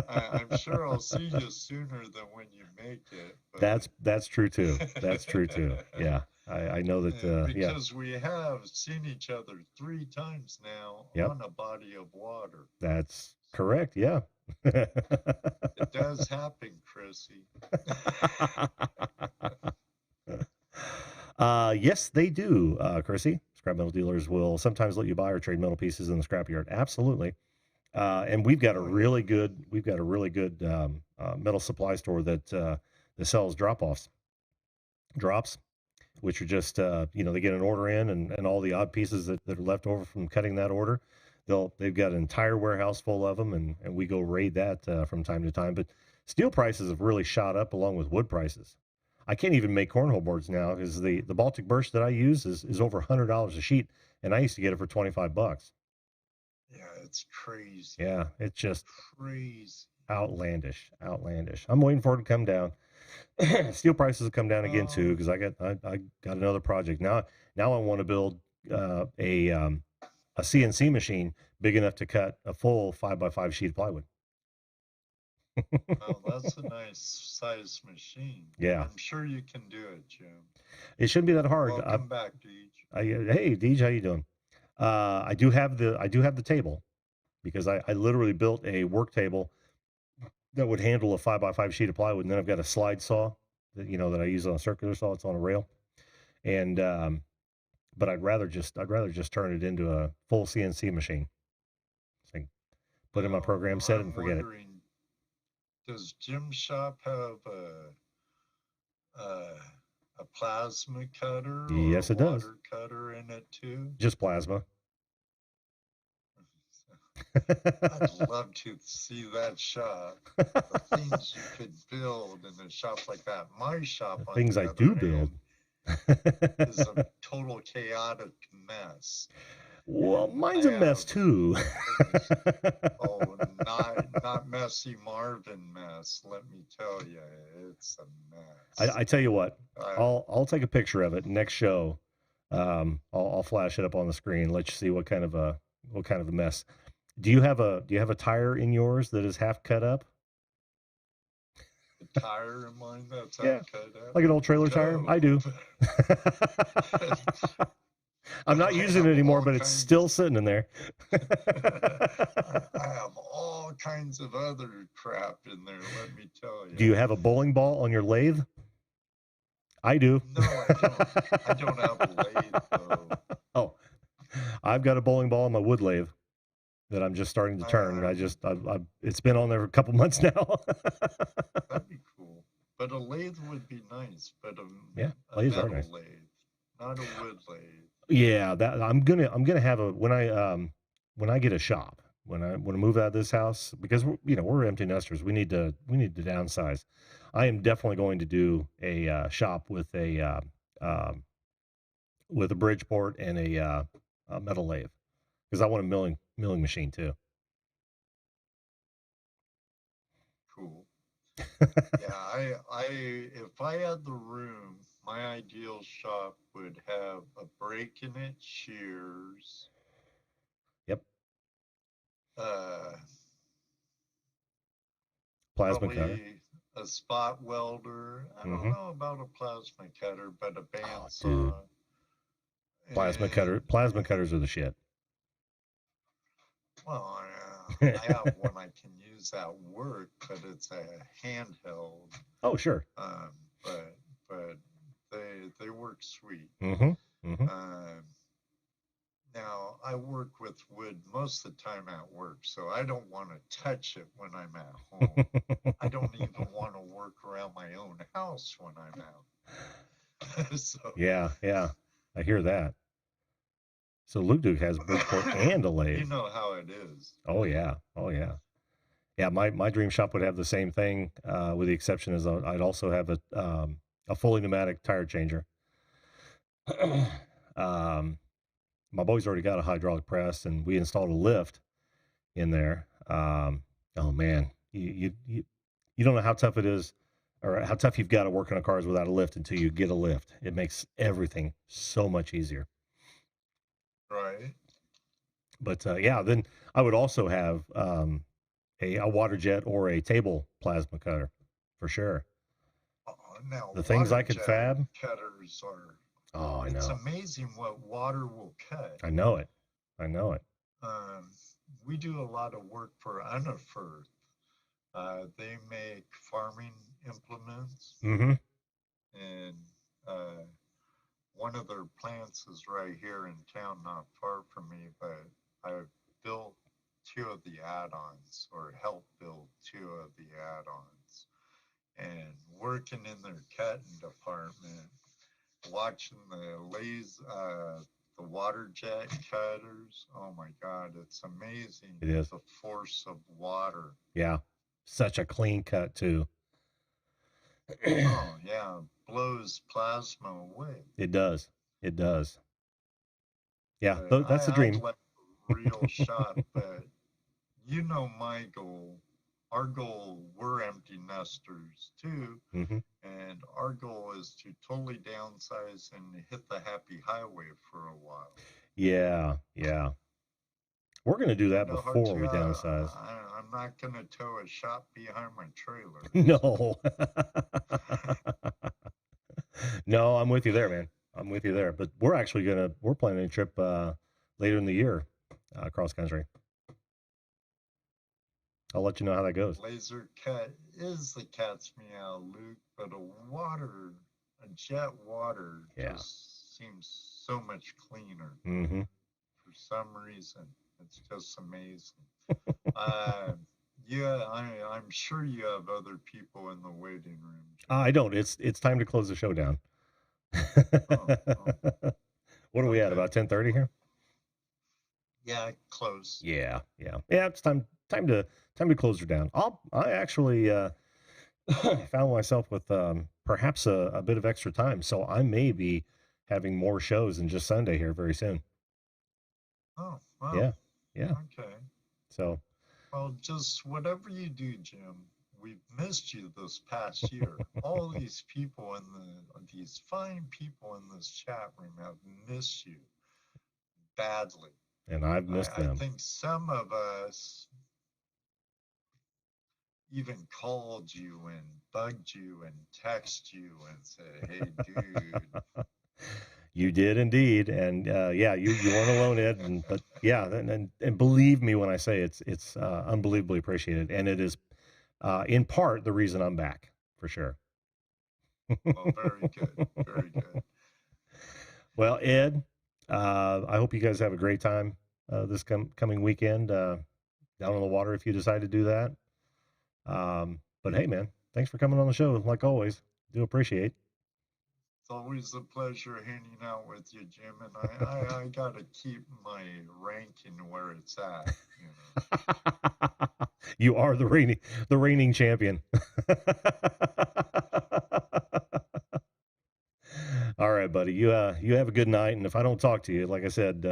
I'm sure I'll see you sooner than when you make it. But... That's true too. That's true too. Yeah, I know that. Because we have seen each other 3 times now on a body of water. That's correct. Yeah. It does happen, Chrissy. Yes, they do, Chrissy. Scrap metal dealers will sometimes let you buy or trade metal pieces in the scrapyard. Absolutely. And we've got a really good metal supply store that sells drops. which are just, they get an order in and all the odd pieces that are left over from cutting that order. They've got an entire warehouse full of them, and we go raid that from time to time. But steel prices have really shot up along with wood prices. I can't even make cornhole boards now because the Baltic Birch that I use is over $100 a sheet, and I used to get it for $25. Yeah, it's crazy. Yeah, it's just Crazy. outlandish. I'm waiting for it to come down. Steel prices have come down again too because I got another project now. Now I want to build a CNC machine big enough to cut a full 5x5 sheet of plywood. Oh, that's a nice size machine. Yeah. I'm sure you can do it, Jim. It shouldn't be that hard. Welcome back, Deej. Hey, Deej, how you doing? I do have the table because I literally built a work table that would handle a 5x5 sheet of plywood, and then I've got a slide saw that I use on a circular saw. It's on a rail, and but I'd rather just turn it into a full CNC machine. So put in my program, set it, and forget it. Does Jim's shop have a plasma cutter? Yes, or it does. Water cutter in it too. Just plasma. I'd love to see that shop. The things you could build in a shop like that. My shop, The things I do build, is a total chaotic mess. Well, mine's a mess too. Oh, not messy Marvin mess. Let me tell you, it's a mess. I tell you what, I'll take a picture of it next show. I'll flash it up on the screen. Let you see what kind of a mess. Do you have a tire in yours that is half cut up? The tire in mine that's half cut up? Like an old trailer tire? I do. I'm not using it anymore, but it's still sitting in there. I have all kinds of other crap in there, let me tell you. Do you have a bowling ball on your lathe? I do. No, I don't. I don't have a lathe, though. Oh, I've got a bowling ball on my wood lathe that I'm just starting to turn. It's been on there a couple months now. That'd be cool. But a lathe would be nice, but lathes a are metal nice. lathe, not a wood lathe. Yeah, that I'm gonna have when I get a shop, when I move out of this house, because we're empty nesters. We need to downsize. I am definitely going to do a shop with a Bridgeport and a metal lathe because I want a milling machine too. Cool. Yeah, if I had the room, my ideal shop would have a break in it, shears. Yep. Plasma cutter. A spot welder. I don't know about a plasma cutter, but a bandsaw. Dude. Plasma cutters are the shit. Well, I have one I can use at work, but it's a handheld. Oh, sure. But they work sweet. Now I work with wood most of the time at work, so I don't want to touch it when I'm at home. I don't even want to work around my own house when I'm out. So, yeah, I hear that. So Luke Duke has a Bridgeport and a lathe. You know how it is. Oh yeah. Yeah, my dream shop would have the same thing, with the exception is I'd also have a fully pneumatic tire changer. My boy's already got a hydraulic press, and we installed a lift in there. Oh man, you don't know how tough it is, or how tough you've got to work on cars without a lift until you get a lift. It makes everything so much easier. Right. But then I would also have a water jet or a table plasma cutter for sure. Now the things I could fab. Cutters are. Oh, I know. It's amazing what water will cut. I know it. We do a lot of work for Unifirth. They make farming implements. Mm-hmm. And one of their plants is right here in town, not far from me, but I built two of the add-ons, or helped build two of the add-ons. And working in their cutting department, watching the water jet cutters. Oh my God, it's amazing. It is. The force of water. Yeah. Such a clean cut too. Oh yeah, blows plasma away. It does. It does. Yeah, But that's the I'd dream. like a real shot, but you know my goal. Our goal, we're empty nesters too, Hmm. and our goal is to totally downsize and hit the happy highway for a while. Yeah, yeah. We're going to do that Kinda hard before to, we downsize. I'm not gonna tow a shop behind my trailer. No. No, I'm with you there, man. I'm with you there. But we're planning a trip later in the year cross country. I'll let you know how that goes. Laser cut is the cat's meow, Luke, but a jet water Yeah. just seems so much cleaner Hmm. for some reason. It's just amazing. Yeah, I'm sure you have other people in the waiting room. I don't. It's time to close the show down. Oh. What are we at? Okay. About 10:30 here? Yeah, close. Yeah. It's time to close her down. I actually found myself with perhaps a bit of extra time, so I may be having more shows than just Sunday here very soon. Oh, wow. Yeah. Okay. So Well, just whatever you do, Jim, we've missed you this past year. All these people these fine people in this chat room have missed you badly. and I've missed I them. think some of us even called you and bugged you and texted you and said, "Hey, dude." You did indeed, and yeah, you weren't alone, Ed. But yeah, and believe me when I say it's unbelievably appreciated, and it is in part the reason I'm back for sure. Well, very good, very good. Well, Ed, I hope you guys have a great time this coming weekend down on the water if you decide to do that. But hey, man, thanks for coming on the show like always. Do appreciate. It's always a pleasure hanging out with you, Jim, and I gotta keep my ranking where it's at. You are the reigning champion. All right, buddy. You have a good night, and if I don't talk to you, like I said,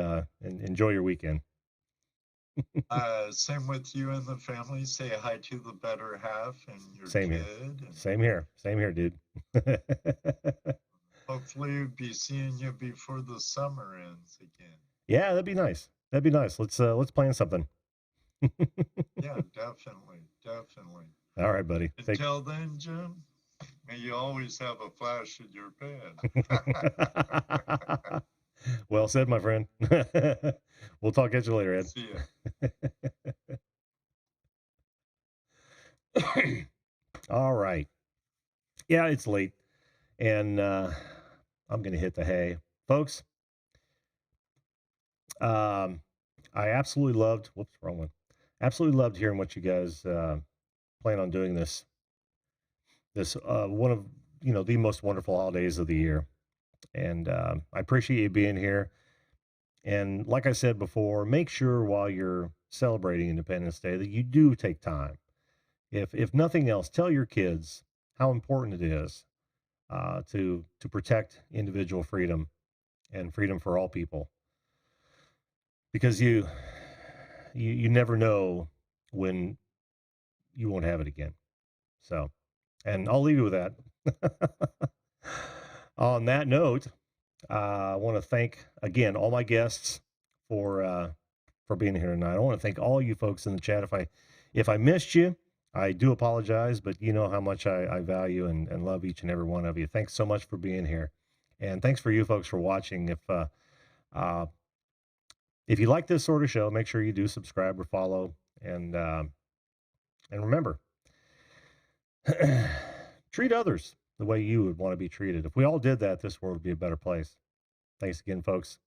enjoy your weekend. Same with you and the family. Say hi to the better half and your Same kid. here. And Same here, dude. hopefully, we'll be seeing you before the summer ends again. Yeah, that'd be nice. Let's plan something. Yeah, definitely. All right, buddy. Until then, Jim, may you always have a flash in your pan. Well said, my friend. We'll talk at you later, Ed. See ya. All right. Yeah, it's late, and I'm gonna hit the hay, folks. I absolutely loved. Whoops, wrong one. Absolutely loved hearing what you guys plan on doing this one of the most wonderful holidays of the year, and I appreciate you being here. And like I said before, make sure while you're celebrating Independence Day that you do take time. If nothing else, tell your kids how important it is to protect individual freedom and freedom for all people, because you never know when you won't have it again. So, and I'll leave you with that. On that note, I want to thank again all my guests for being here tonight. I want to thank all you folks in the chat. If I missed you, I do apologize, but you know how much I value and love each and every one of you. Thanks so much for being here, and thanks for you folks for watching. If you like this sort of show, make sure you do subscribe or follow, and remember, treat others the way you would want to be treated. If we all did that, this world would be a better place. Thanks again, folks.